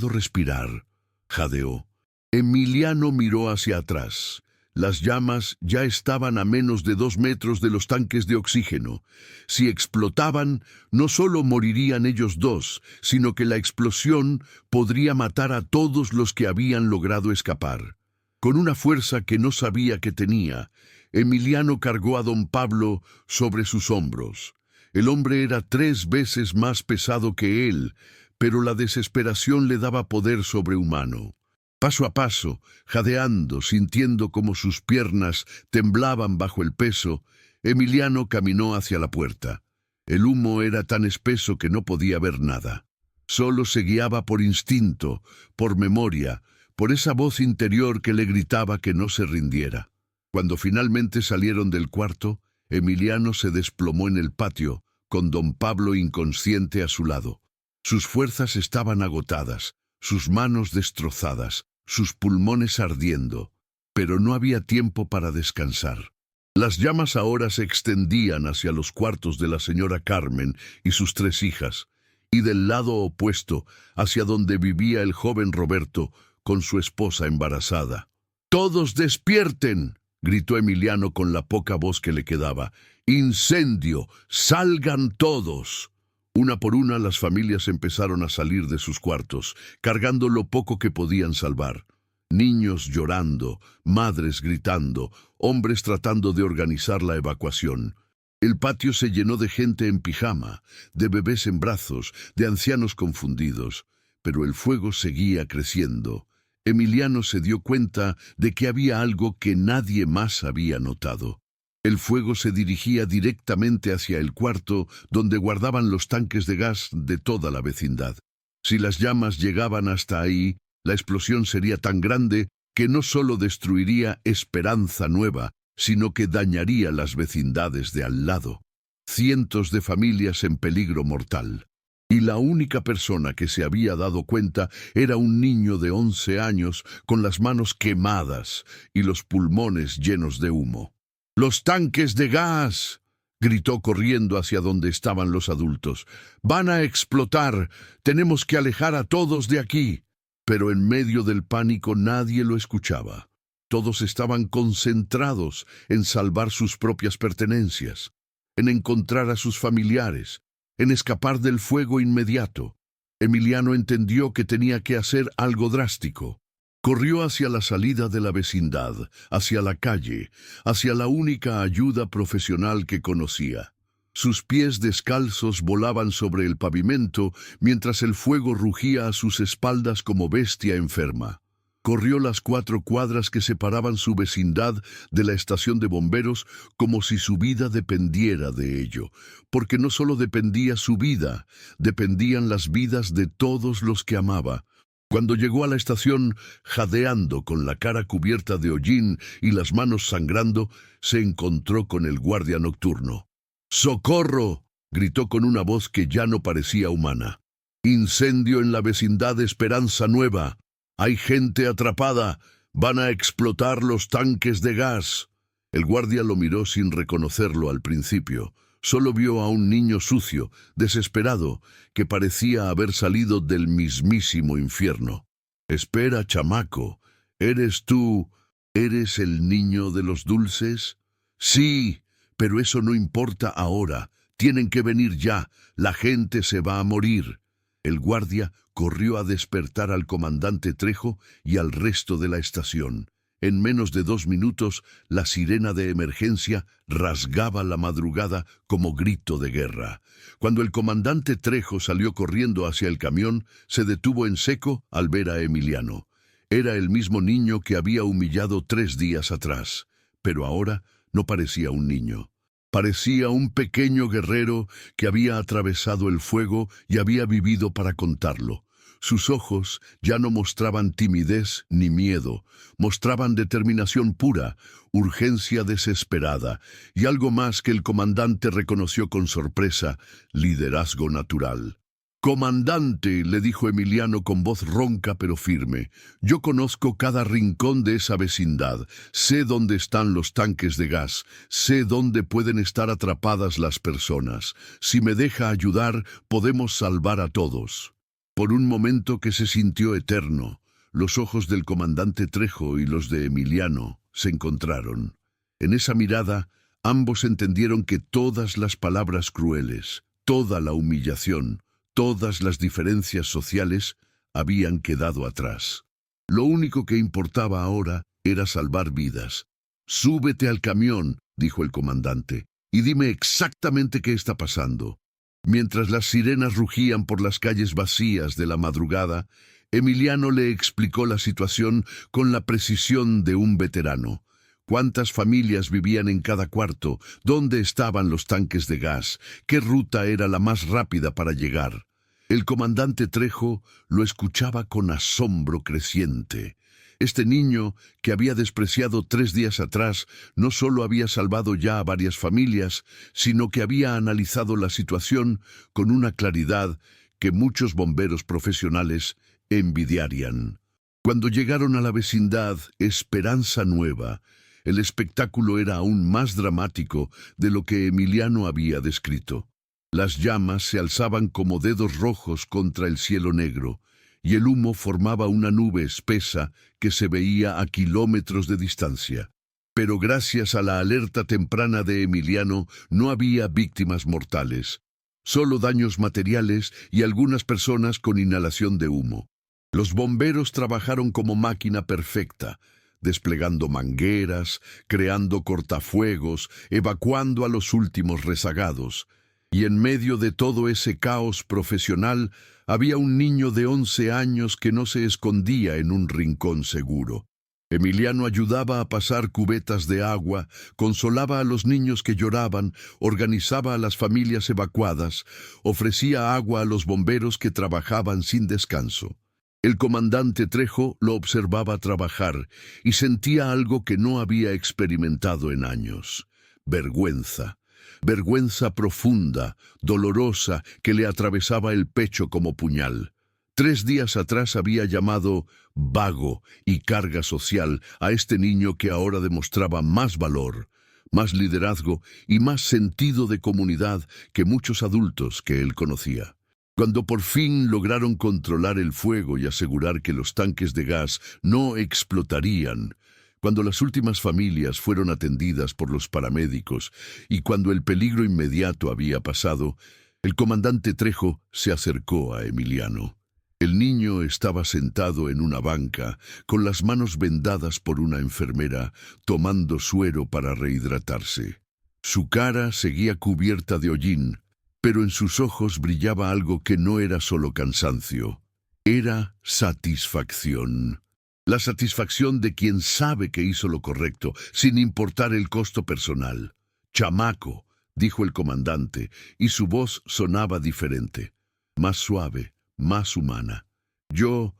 respirar», jadeó. Emiliano miró hacia atrás. Las llamas ya estaban a menos de 2 metros de los tanques de oxígeno. Si explotaban, no solo morirían ellos dos, sino que la explosión podría matar a todos los que habían logrado escapar. Con una fuerza que no sabía que tenía, Emiliano cargó a don Pablo sobre sus hombros. El hombre era 3 veces más pesado que él, pero la desesperación le daba poder sobrehumano. Paso a paso, jadeando, sintiendo como sus piernas temblaban bajo el peso, Emiliano caminó hacia la puerta. El humo era tan espeso que no podía ver nada. Solo se guiaba por instinto, por memoria, por esa voz interior que le gritaba que no se rindiera. Cuando finalmente salieron del cuarto, Emiliano se desplomó en el patio, con don Pablo inconsciente a su lado. Sus fuerzas estaban agotadas, sus manos destrozadas, sus pulmones ardiendo, pero no había tiempo para descansar. Las llamas ahora se extendían hacia los cuartos de la señora Carmen y sus 3 hijas, y del lado opuesto, hacia donde vivía el joven Roberto con su esposa embarazada. «¡Todos despierten!», gritó Emiliano con la poca voz que le quedaba. «¡Incendio! ¡Salgan todos!». Una por una las familias empezaron a salir de sus cuartos, cargando lo poco que podían salvar. Niños llorando, madres gritando, hombres tratando de organizar la evacuación. El patio se llenó de gente en pijama, de bebés en brazos, de ancianos confundidos. Pero el fuego seguía creciendo. Emiliano se dio cuenta de que había algo que nadie más había notado. El fuego se dirigía directamente hacia el cuarto donde guardaban los tanques de gas de toda la vecindad. Si las llamas llegaban hasta ahí, la explosión sería tan grande que no solo destruiría Esperanza Nueva, sino que dañaría las vecindades de al lado. Cientos de familias en peligro mortal. Y la única persona que se había dado cuenta era un niño de 11 años con las manos quemadas y los pulmones llenos de humo. «¡Los tanques de gas!», gritó corriendo hacia donde estaban los adultos. «¡Van a explotar! ¡Tenemos que alejar a todos de aquí!». Pero en medio del pánico nadie lo escuchaba. Todos estaban concentrados en salvar sus propias pertenencias, en encontrar a sus familiares, en escapar del fuego inmediato. Emiliano entendió que tenía que hacer algo drástico. Corrió hacia la salida de la vecindad, hacia la calle, hacia la única ayuda profesional que conocía. Sus pies descalzos volaban sobre el pavimento mientras el fuego rugía a sus espaldas como bestia enferma. Corrió las 4 cuadras que separaban su vecindad de la estación de bomberos como si su vida dependiera de ello, porque no solo dependía su vida, dependían las vidas de todos los que amaba. Cuando llegó a la estación, jadeando con la cara cubierta de hollín y las manos sangrando, se encontró con el guardia nocturno. ¡Socorro!, gritó con una voz que ya no parecía humana. «Incendio en la vecindad Esperanza Nueva. Hay gente atrapada. Van a explotar los tanques de gas». El guardia lo miró sin reconocerlo al principio. Solo vio a un niño sucio, desesperado, que parecía haber salido del mismísimo infierno. «Espera, chamaco. ¿Eres tú? ¿Eres el niño de los dulces?» «Sí, pero eso no importa ahora. Tienen que venir ya. La gente se va a morir». El guardia corrió a despertar al comandante Trejo y al resto de la estación. En menos de 2 minutos, la sirena de emergencia rasgaba la madrugada como grito de guerra. Cuando el comandante Trejo salió corriendo hacia el camión, se detuvo en seco al ver a Emiliano. Era el mismo niño que había humillado 3 días atrás, pero ahora no parecía un niño. Parecía un pequeño guerrero que había atravesado el fuego y había vivido para contarlo. Sus ojos ya no mostraban timidez ni miedo, mostraban determinación pura, urgencia desesperada y algo más que el comandante reconoció con sorpresa: liderazgo natural. «Comandante», le dijo Emiliano con voz ronca pero firme, «yo conozco cada rincón de esa vecindad, sé dónde están los tanques de gas, sé dónde pueden estar atrapadas las personas. Si me deja ayudar, podemos salvar a todos». Por un momento que se sintió eterno, los ojos del comandante Trejo y los de Emiliano se encontraron. En esa mirada, ambos entendieron que todas las palabras crueles, toda la humillación, todas las diferencias sociales habían quedado atrás. Lo único que importaba ahora era salvar vidas. «Súbete al camión», dijo el comandante, «y dime exactamente qué está pasando». Mientras las sirenas rugían por las calles vacías de la madrugada, Emiliano le explicó la situación con la precisión de un veterano. ¿Cuántas familias vivían en cada cuarto? ¿Dónde estaban los tanques de gas? ¿Qué ruta era la más rápida para llegar? El comandante Trejo lo escuchaba con asombro creciente. Este niño, que había despreciado 3 días atrás, no solo había salvado ya a varias familias, sino que había analizado la situación con una claridad que muchos bomberos profesionales envidiarían. Cuando llegaron a la vecindad Esperanza Nueva, el espectáculo era aún más dramático de lo que Emiliano había descrito. Las llamas se alzaban como dedos rojos contra el cielo negro, y el humo formaba una nube espesa que se veía a kilómetros de distancia. Pero gracias a la alerta temprana de Emiliano no había víctimas mortales, solo daños materiales y algunas personas con inhalación de humo. Los bomberos trabajaron como máquina perfecta, desplegando mangueras, creando cortafuegos, evacuando a los últimos rezagados. Y en medio de todo ese caos profesional, había un niño de 11 años que no se escondía en un rincón seguro. Emiliano ayudaba a pasar cubetas de agua, consolaba a los niños que lloraban, organizaba a las familias evacuadas, ofrecía agua a los bomberos que trabajaban sin descanso. El comandante Trejo lo observaba trabajar y sentía algo que no había experimentado en años: vergüenza. Vergüenza profunda, dolorosa, que le atravesaba el pecho como puñal. 3 días atrás había llamado vago y carga social a este niño que ahora demostraba más valor, más liderazgo y más sentido de comunidad que muchos adultos que él conocía. Cuando por fin lograron controlar el fuego y asegurar que los tanques de gas no explotarían, cuando las últimas familias fueron atendidas por los paramédicos y cuando el peligro inmediato había pasado, el comandante Trejo se acercó a Emiliano. El niño estaba sentado en una banca, con las manos vendadas por una enfermera, tomando suero para rehidratarse. Su cara seguía cubierta de hollín, pero en sus ojos brillaba algo que no era solo cansancio, era satisfacción. La satisfacción de quien sabe que hizo lo correcto, sin importar el costo personal. «Chamaco», dijo el comandante, y su voz sonaba diferente, más suave, más humana. Yo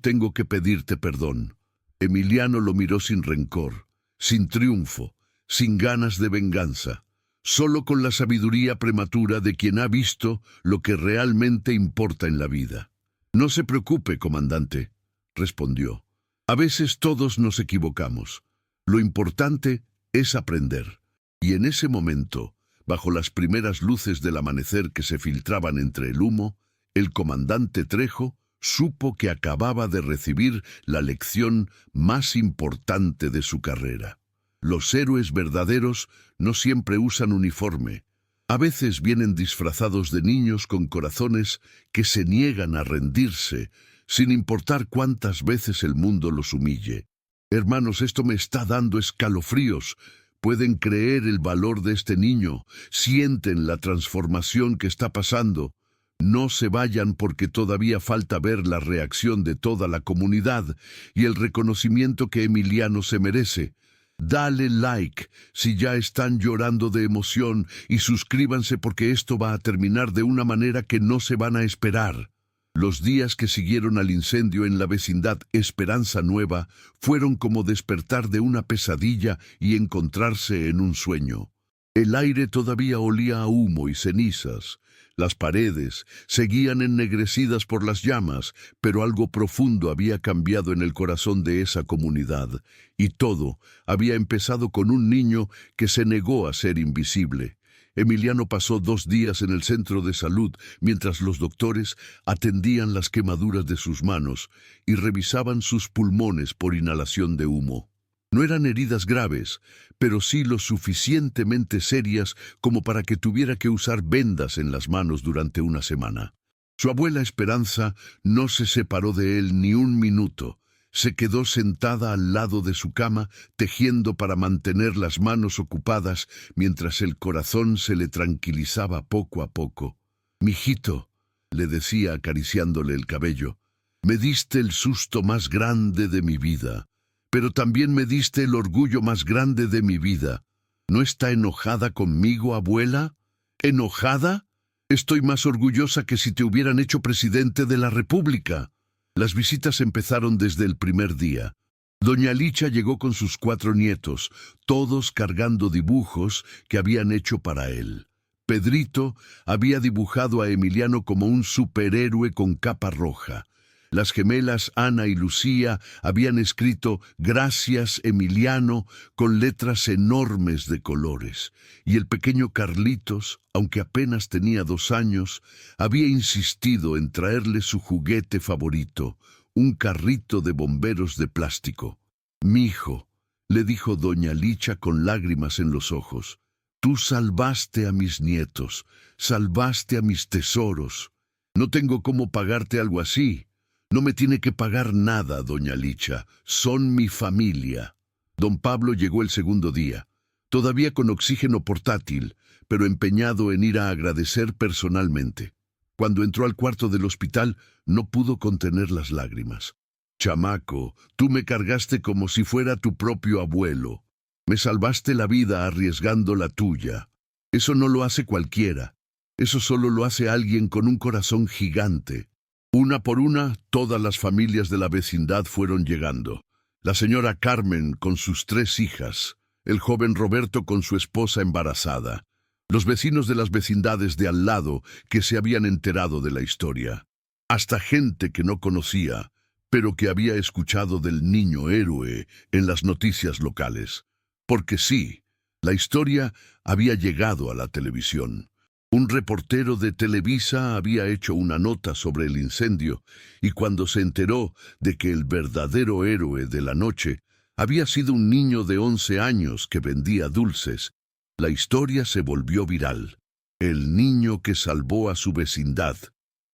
tengo que pedirte perdón». Emiliano lo miró sin rencor, sin triunfo, sin ganas de venganza, solo con la sabiduría prematura de quien ha visto lo que realmente importa en la vida. «No se preocupe, comandante», respondió. «A veces todos nos equivocamos. Lo importante es aprender». Y en ese momento, bajo las primeras luces del amanecer que se filtraban entre el humo, el comandante Trejo supo que acababa de recibir la lección más importante de su carrera. Los héroes verdaderos no siempre usan uniforme. A veces vienen disfrazados de niños con corazones que se niegan a rendirse, sin importar cuántas veces el mundo los humille. Hermanos, esto me está dando escalofríos. Pueden creer el valor de este niño, sienten la transformación que está pasando. No se vayan porque todavía falta ver la reacción de toda la comunidad y el reconocimiento que Emiliano se merece. Dale like si ya están llorando de emoción y suscríbanse porque esto va a terminar de una manera que no se van a esperar. Los días que siguieron al incendio en la vecindad Esperanza Nueva fueron como despertar de una pesadilla y encontrarse en un sueño. El aire todavía olía a humo y cenizas. Las paredes seguían ennegrecidas por las llamas, pero algo profundo había cambiado en el corazón de esa comunidad, y todo había empezado con un niño que se negó a ser invisible. Emiliano pasó 2 días en el centro de salud mientras los doctores atendían las quemaduras de sus manos y revisaban sus pulmones por inhalación de humo. No eran heridas graves, pero sí lo suficientemente serias como para que tuviera que usar vendas en las manos durante una semana. Su abuela Esperanza no se separó de él ni un minuto. Se quedó sentada al lado de su cama, tejiendo para mantener las manos ocupadas mientras el corazón se le tranquilizaba poco a poco. «Mijito», le decía acariciándole el cabello, «me diste el susto más grande de mi vida, pero también me diste el orgullo más grande de mi vida. ¿No está enojada conmigo, abuela? ¿Enojada? Estoy más orgullosa que si te hubieran hecho presidente de la República». Las visitas empezaron desde el primer día. Doña Licha llegó con sus 4 nietos, todos cargando dibujos que habían hecho para él. Pedrito había dibujado a Emiliano como un superhéroe con capa roja. Las gemelas Ana y Lucía habían escrito «Gracias, Emiliano» con letras enormes de colores, y el pequeño Carlitos, aunque apenas tenía 2 años, había insistido en traerle su juguete favorito, un carrito de bomberos de plástico. «Mijo», le dijo doña Licha con lágrimas en los ojos, «tú salvaste a mis nietos, salvaste a mis tesoros. No tengo cómo pagarte algo así». «No me tiene que pagar nada, doña Licha. Son mi familia». Don Pablo llegó el segundo día, todavía con oxígeno portátil, pero empeñado en ir a agradecer personalmente. Cuando entró al cuarto del hospital, no pudo contener las lágrimas. «Chamaco, tú me cargaste como si fuera tu propio abuelo. Me salvaste la vida arriesgando la tuya. Eso no lo hace cualquiera. Eso solo lo hace alguien con un corazón gigante». Una por una, todas las familias de la vecindad fueron llegando. La señora Carmen con sus 3 hijas, el joven Roberto con su esposa embarazada, los vecinos de las vecindades de al lado que se habían enterado de la historia, hasta gente que no conocía, pero que había escuchado del niño héroe en las noticias locales. Porque sí, la historia había llegado a la televisión. Un reportero de Televisa había hecho una nota sobre el incendio y cuando se enteró de que el verdadero héroe de la noche había sido un niño de 11 años que vendía dulces, la historia se volvió viral. El niño que salvó a su vecindad,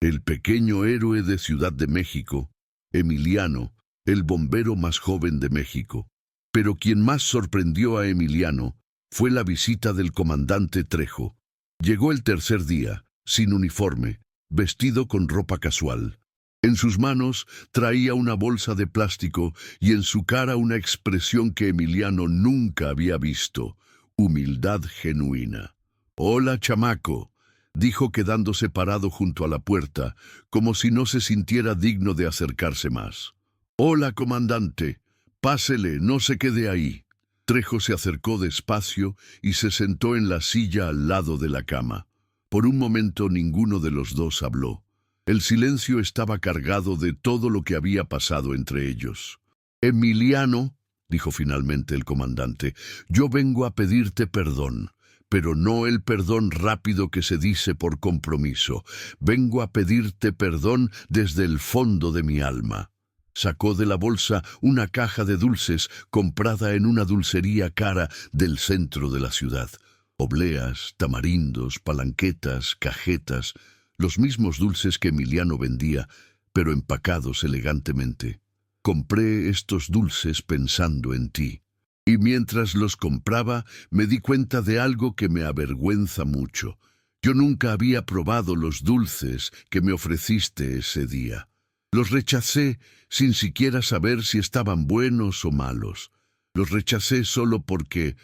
el pequeño héroe de Ciudad de México, Emiliano, el bombero más joven de México. Pero quien más sorprendió a Emiliano fue la visita del comandante Trejo. Llegó el tercer día, sin uniforme, vestido con ropa casual. En sus manos traía una bolsa de plástico y en su cara una expresión que Emiliano nunca había visto: humildad genuina. «Hola, chamaco», dijo quedándose parado junto a la puerta, como si no se sintiera digno de acercarse más. «Hola, comandante. Pásele, no se quede ahí». Trejo se acercó despacio y se sentó en la silla al lado de la cama. Por un momento ninguno de los dos habló. El silencio estaba cargado de todo lo que había pasado entre ellos. «Emiliano», dijo finalmente el comandante, «yo vengo a pedirte perdón, pero no el perdón rápido que se dice por compromiso. Vengo a pedirte perdón desde el fondo de mi alma». Sacó de la bolsa una caja de dulces comprada en una dulcería cara del centro de la ciudad. Obleas, tamarindos, palanquetas, cajetas, los mismos dulces que Emiliano vendía, pero empacados elegantemente. «Compré estos dulces pensando en ti. Y mientras los compraba, me di cuenta de algo que me avergüenza mucho. Yo nunca había probado los dulces que me ofreciste ese día. Los rechacé sin siquiera saber si estaban buenos o malos. Los rechacé solo porque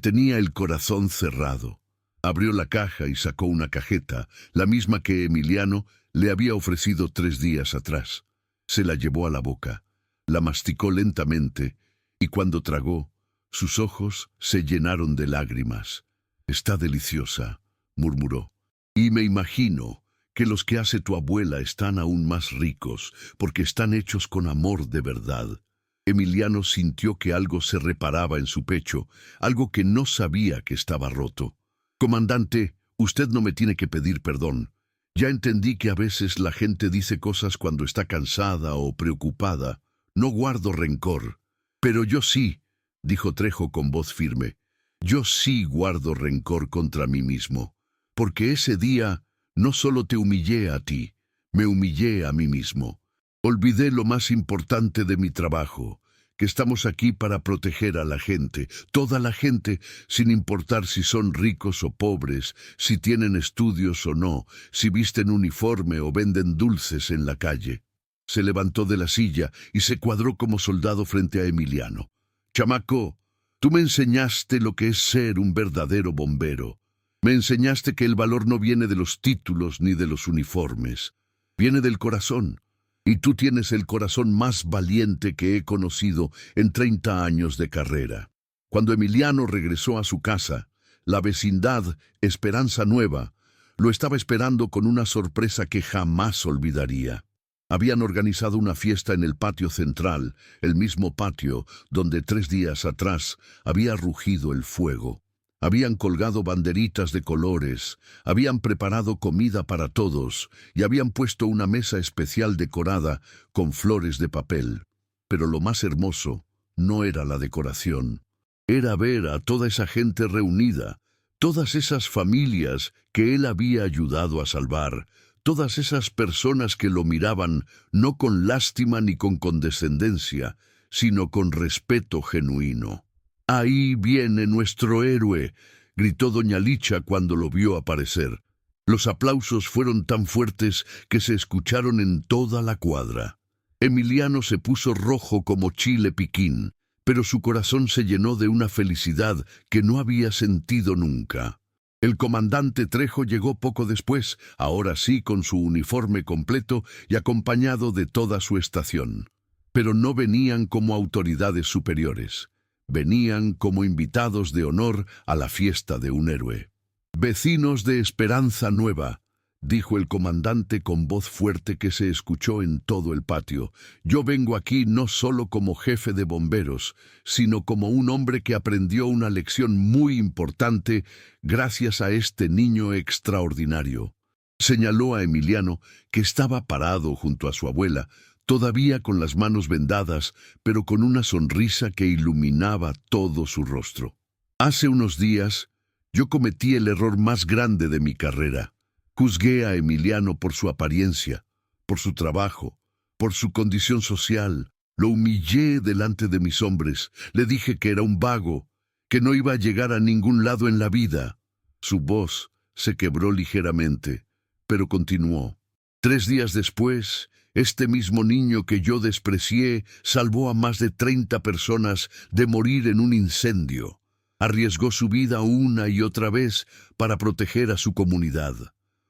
tenía el corazón cerrado». Abrió la caja y sacó una cajeta, la misma que Emiliano le había ofrecido 3 días atrás. Se la llevó a la boca, la masticó lentamente, y cuando tragó, sus ojos se llenaron de lágrimas. «Está deliciosa», murmuró. «Y me imagino que los que hace tu abuela están aún más ricos, porque están hechos con amor de verdad». Emiliano sintió que algo se reparaba en su pecho, algo que no sabía que estaba roto. «Comandante, usted no me tiene que pedir perdón. Ya entendí que a veces la gente dice cosas cuando está cansada o preocupada. No guardo rencor». «Pero yo sí», dijo Trejo con voz firme. «Yo sí guardo rencor contra mí mismo, porque ese día no solo te humillé a ti, me humillé a mí mismo. Olvidé lo más importante de mi trabajo, que estamos aquí para proteger a la gente, toda la gente, sin importar si son ricos o pobres, si tienen estudios o no, si visten uniforme o venden dulces en la calle». Se levantó de la silla y se cuadró como soldado frente a Emiliano. «Chamaco, tú me enseñaste lo que es ser un verdadero bombero. Me enseñaste que el valor no viene de los títulos ni de los uniformes. Viene del corazón. Y tú tienes el corazón más valiente que he conocido en 30 años de carrera». Cuando Emiliano regresó a su casa, la vecindad Esperanza Nueva lo estaba esperando con una sorpresa que jamás olvidaría. Habían organizado una fiesta en el patio central, el mismo patio donde 3 días atrás había rugido el fuego. Habían colgado banderitas de colores, habían preparado comida para todos y habían puesto una mesa especial decorada con flores de papel. Pero lo más hermoso no era la decoración. Era ver a toda esa gente reunida, todas esas familias que él había ayudado a salvar, todas esas personas que lo miraban no con lástima ni con condescendencia, sino con respeto genuino. «Ahí viene nuestro héroe», gritó doña Licha cuando lo vio aparecer. Los aplausos fueron tan fuertes que se escucharon en toda la cuadra. Emiliano se puso rojo como chile piquín, pero su corazón se llenó de una felicidad que no había sentido nunca. El comandante Trejo llegó poco después, ahora sí con su uniforme completo y acompañado de toda su estación. Pero no venían como autoridades superiores. Venían como invitados de honor a la fiesta de un héroe. «Vecinos de Esperanza Nueva», dijo el comandante con voz fuerte que se escuchó en todo el patio, «yo vengo aquí no solo como jefe de bomberos, sino como un hombre que aprendió una lección muy importante gracias a este niño extraordinario». Señaló a Emiliano, que estaba parado junto a su abuela, todavía con las manos vendadas, pero con una sonrisa que iluminaba todo su rostro. «Hace unos días, yo cometí el error más grande de mi carrera. Juzgué a Emiliano por su apariencia, por su trabajo, por su condición social. Lo humillé delante de mis hombres. Le dije que era un vago, que no iba a llegar a ningún lado en la vida». Su voz se quebró ligeramente, pero continuó. «3 días después, Este mismo niño que yo desprecié salvó a más de 30 personas de morir en un incendio. Arriesgó su vida una y otra vez para proteger a su comunidad.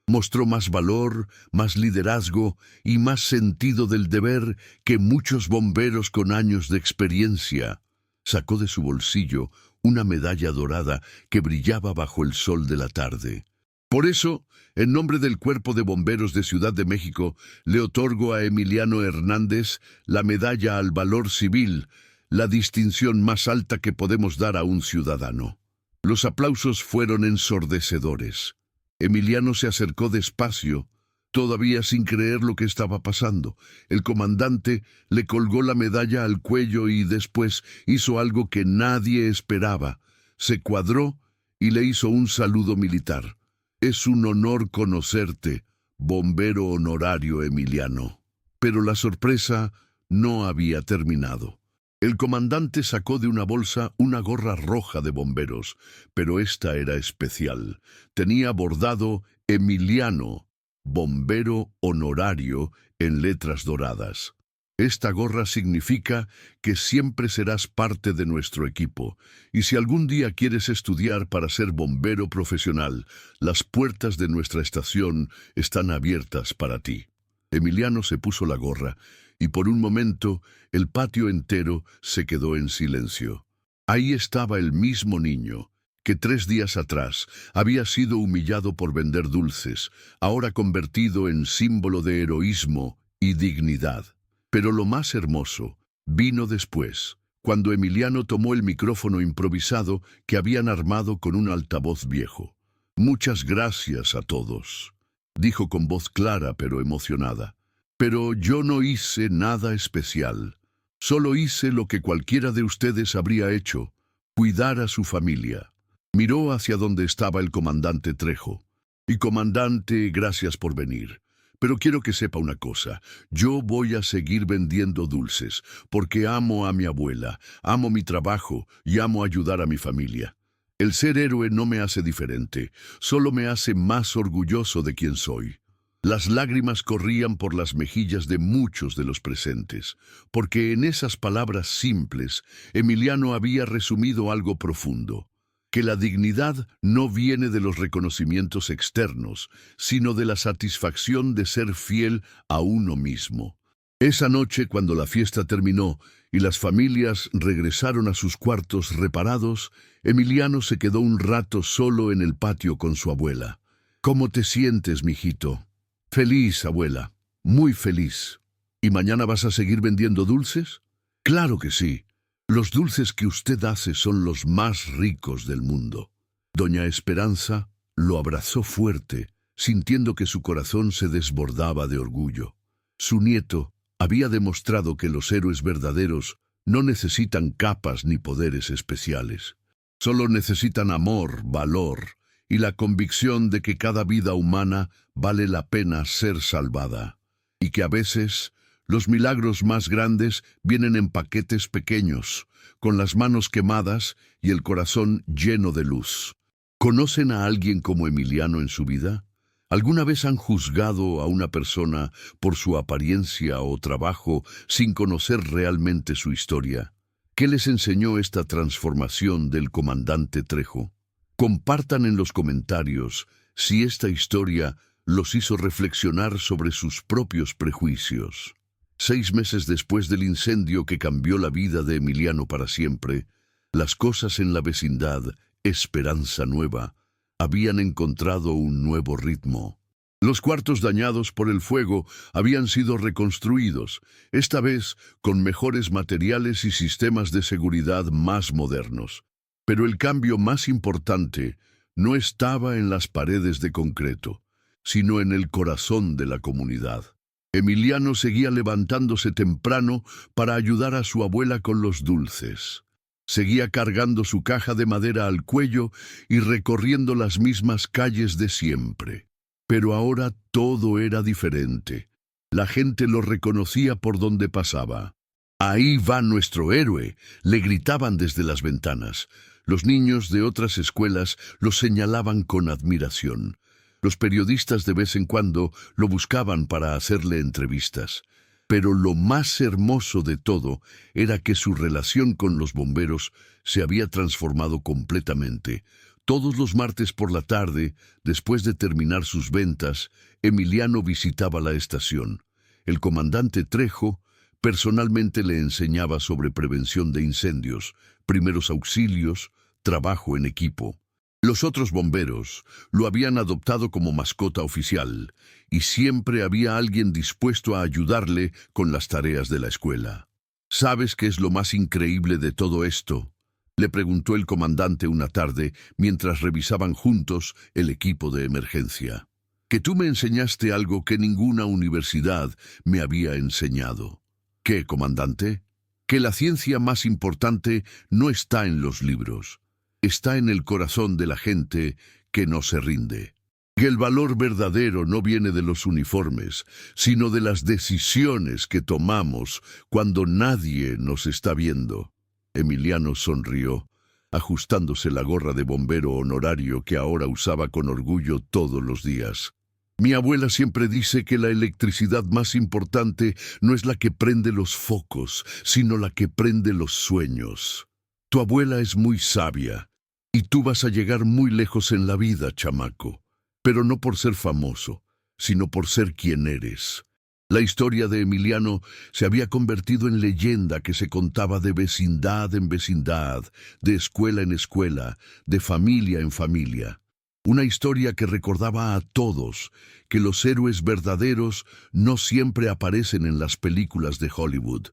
Mostró más valor, más liderazgo y más sentido del deber que muchos bomberos con años de experiencia. Sacó de su bolsillo una medalla dorada que brillaba bajo el sol de la tarde. Por eso, en nombre del Cuerpo de Bomberos de Ciudad de México, le otorgo a Emiliano Hernández la Medalla al Valor Civil, la distinción más alta que podemos dar a un ciudadano. Los aplausos fueron ensordecedores. Emiliano se acercó despacio, todavía sin creer lo que estaba pasando. El comandante le colgó la medalla al cuello y después hizo algo que nadie esperaba. Se cuadró y le hizo un saludo militar. Es un honor conocerte, bombero honorario Emiliano. Pero la sorpresa no había terminado. El comandante sacó de una bolsa una gorra roja de bomberos, pero esta era especial. Tenía bordado Emiliano, bombero honorario, en letras doradas. Esta gorra significa que siempre serás parte de nuestro equipo, y si algún día quieres estudiar para ser bombero profesional, las puertas de nuestra estación están abiertas para ti. Emiliano se puso la gorra, y por un momento el patio entero se quedó en silencio. Ahí estaba el mismo niño, que 3 días atrás había sido humillado por vender dulces, ahora convertido en símbolo de heroísmo y dignidad. Pero lo más hermoso vino después, cuando Emiliano tomó el micrófono improvisado que habían armado con un altavoz viejo. «Muchas gracias a todos», dijo con voz clara pero emocionada. «Pero yo no hice nada especial. Solo hice lo que cualquiera de ustedes habría hecho, cuidar a su familia». Miró hacia donde estaba el comandante Trejo. «Y comandante, gracias por venir. Pero quiero que sepa una cosa, yo voy a seguir vendiendo dulces, porque amo a mi abuela, amo mi trabajo y amo ayudar a mi familia. El ser héroe no me hace diferente, solo me hace más orgulloso de quien soy». Las lágrimas corrían por las mejillas de muchos de los presentes, porque en esas palabras simples, Emiliano había resumido algo profundo. Que la dignidad no viene de los reconocimientos externos, sino de la satisfacción de ser fiel a uno mismo. Esa noche, cuando la fiesta terminó y las familias regresaron a sus cuartos reparados, Emiliano se quedó un rato solo en el patio con su abuela. «¿Cómo te sientes, mijito?» «Feliz, abuela, muy feliz». «¿Y mañana vas a seguir vendiendo dulces?» «Claro que sí. Los dulces que usted hace son los más ricos del mundo». Doña Esperanza lo abrazó fuerte, sintiendo que su corazón se desbordaba de orgullo. Su nieto había demostrado que los héroes verdaderos no necesitan capas ni poderes especiales. Solo necesitan amor, valor y la convicción de que cada vida humana vale la pena ser salvada, y que a veces los milagros más grandes vienen en paquetes pequeños, con las manos quemadas y el corazón lleno de luz. ¿Conocen a alguien como Emiliano en su vida? ¿Alguna vez han juzgado a una persona por su apariencia o trabajo sin conocer realmente su historia? ¿Qué les enseñó esta transformación del comandante Trejo? Compartan en los comentarios si esta historia los hizo reflexionar sobre sus propios prejuicios. 6 meses después del incendio que cambió la vida de Emiliano para siempre, las cosas en la vecindad Esperanza Nueva habían encontrado un nuevo ritmo. Los cuartos dañados por el fuego habían sido reconstruidos, esta vez con mejores materiales y sistemas de seguridad más modernos. Pero el cambio más importante no estaba en las paredes de concreto, sino en el corazón de la comunidad. Emiliano seguía levantándose temprano para ayudar a su abuela con los dulces. Seguía cargando su caja de madera al cuello y recorriendo las mismas calles de siempre. Pero ahora todo era diferente. La gente lo reconocía por donde pasaba. «Ahí va nuestro héroe», le gritaban desde las ventanas. Los niños de otras escuelas lo señalaban con admiración. Los periodistas de vez en cuando lo buscaban para hacerle entrevistas. Pero lo más hermoso de todo era que su relación con los bomberos se había transformado completamente. Todos los martes por la tarde, después de terminar sus ventas, Emiliano visitaba la estación. El comandante Trejo personalmente le enseñaba sobre prevención de incendios, primeros auxilios, trabajo en equipo. Los otros bomberos lo habían adoptado como mascota oficial y siempre había alguien dispuesto a ayudarle con las tareas de la escuela. ¿Sabes qué es lo más increíble de todo esto?, le preguntó el comandante una tarde mientras revisaban juntos el equipo de emergencia. Que tú me enseñaste algo que ninguna universidad me había enseñado. ¿Qué, comandante? Que la ciencia más importante no está en los libros. Está en el corazón de la gente que no se rinde. Que el valor verdadero no viene de los uniformes, sino de las decisiones que tomamos cuando nadie nos está viendo. Emiliano sonrió, ajustándose la gorra de bombero honorario que ahora usaba con orgullo todos los días. Mi abuela siempre dice que la electricidad más importante no es la que prende los focos, sino la que prende los sueños. Tu abuela es muy sabia, y tú vas a llegar muy lejos en la vida, chamaco, pero no por ser famoso, sino por ser quien eres. La historia de Emiliano se había convertido en leyenda que se contaba de vecindad en vecindad, de escuela en escuela, de familia en familia. Una historia que recordaba a todos que los héroes verdaderos no siempre aparecen en las películas de Hollywood.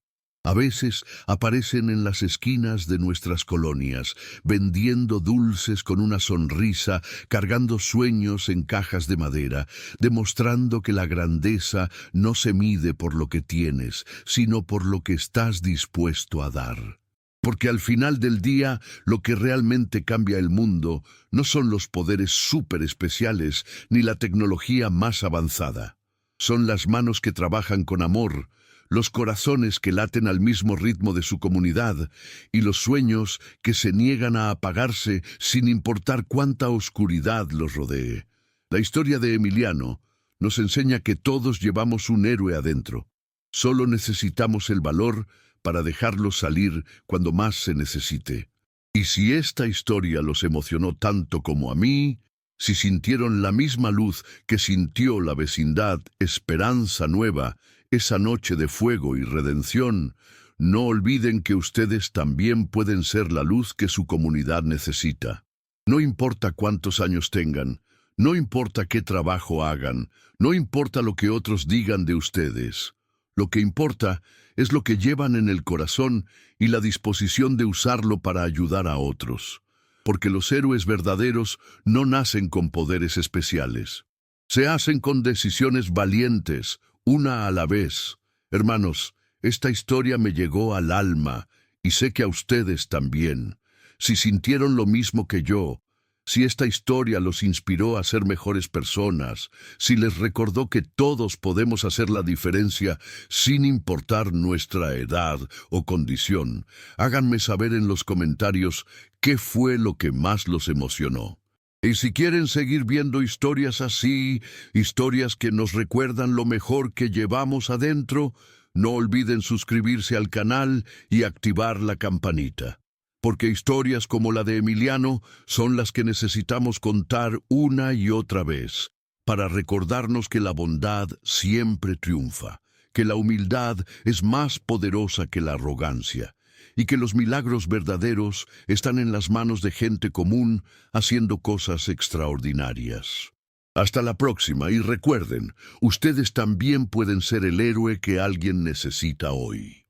A veces aparecen en las esquinas de nuestras colonias, vendiendo dulces con una sonrisa, cargando sueños en cajas de madera, demostrando que la grandeza no se mide por lo que tienes, sino por lo que estás dispuesto a dar. Porque al final del día, lo que realmente cambia el mundo no son los poderes súper especiales ni la tecnología más avanzada. Son las manos que trabajan con amor, los corazones que laten al mismo ritmo de su comunidad y los sueños que se niegan a apagarse sin importar cuánta oscuridad los rodee. La historia de Emiliano nos enseña que todos llevamos un héroe adentro. Solo necesitamos el valor para dejarlo salir cuando más se necesite. Y si esta historia los emocionó tanto como a mí, si sintieron la misma luz que sintió la vecindad Esperanza Nueva, esa noche de fuego y redención, no olviden que ustedes también pueden ser la luz que su comunidad necesita. No importa cuántos años tengan, no importa qué trabajo hagan, no importa lo que otros digan de ustedes. Lo que importa es lo que llevan en el corazón y la disposición de usarlo para ayudar a otros. Porque los héroes verdaderos no nacen con poderes especiales. Se hacen con decisiones valientes, una a la vez. Hermanos, esta historia me llegó al alma y sé que a ustedes también. Si sintieron lo mismo que yo, si esta historia los inspiró a ser mejores personas, si les recordó que todos podemos hacer la diferencia sin importar nuestra edad o condición, háganme saber en los comentarios qué fue lo que más los emocionó. Y si quieren seguir viendo historias así, historias que nos recuerdan lo mejor que llevamos adentro, no olviden suscribirse al canal y activar la campanita. Porque historias como la de Emiliano son las que necesitamos contar una y otra vez, para recordarnos que la bondad siempre triunfa, que la humildad es más poderosa que la arrogancia, y que los milagros verdaderos están en las manos de gente común haciendo cosas extraordinarias. Hasta la próxima y recuerden, ustedes también pueden ser el héroe que alguien necesita hoy.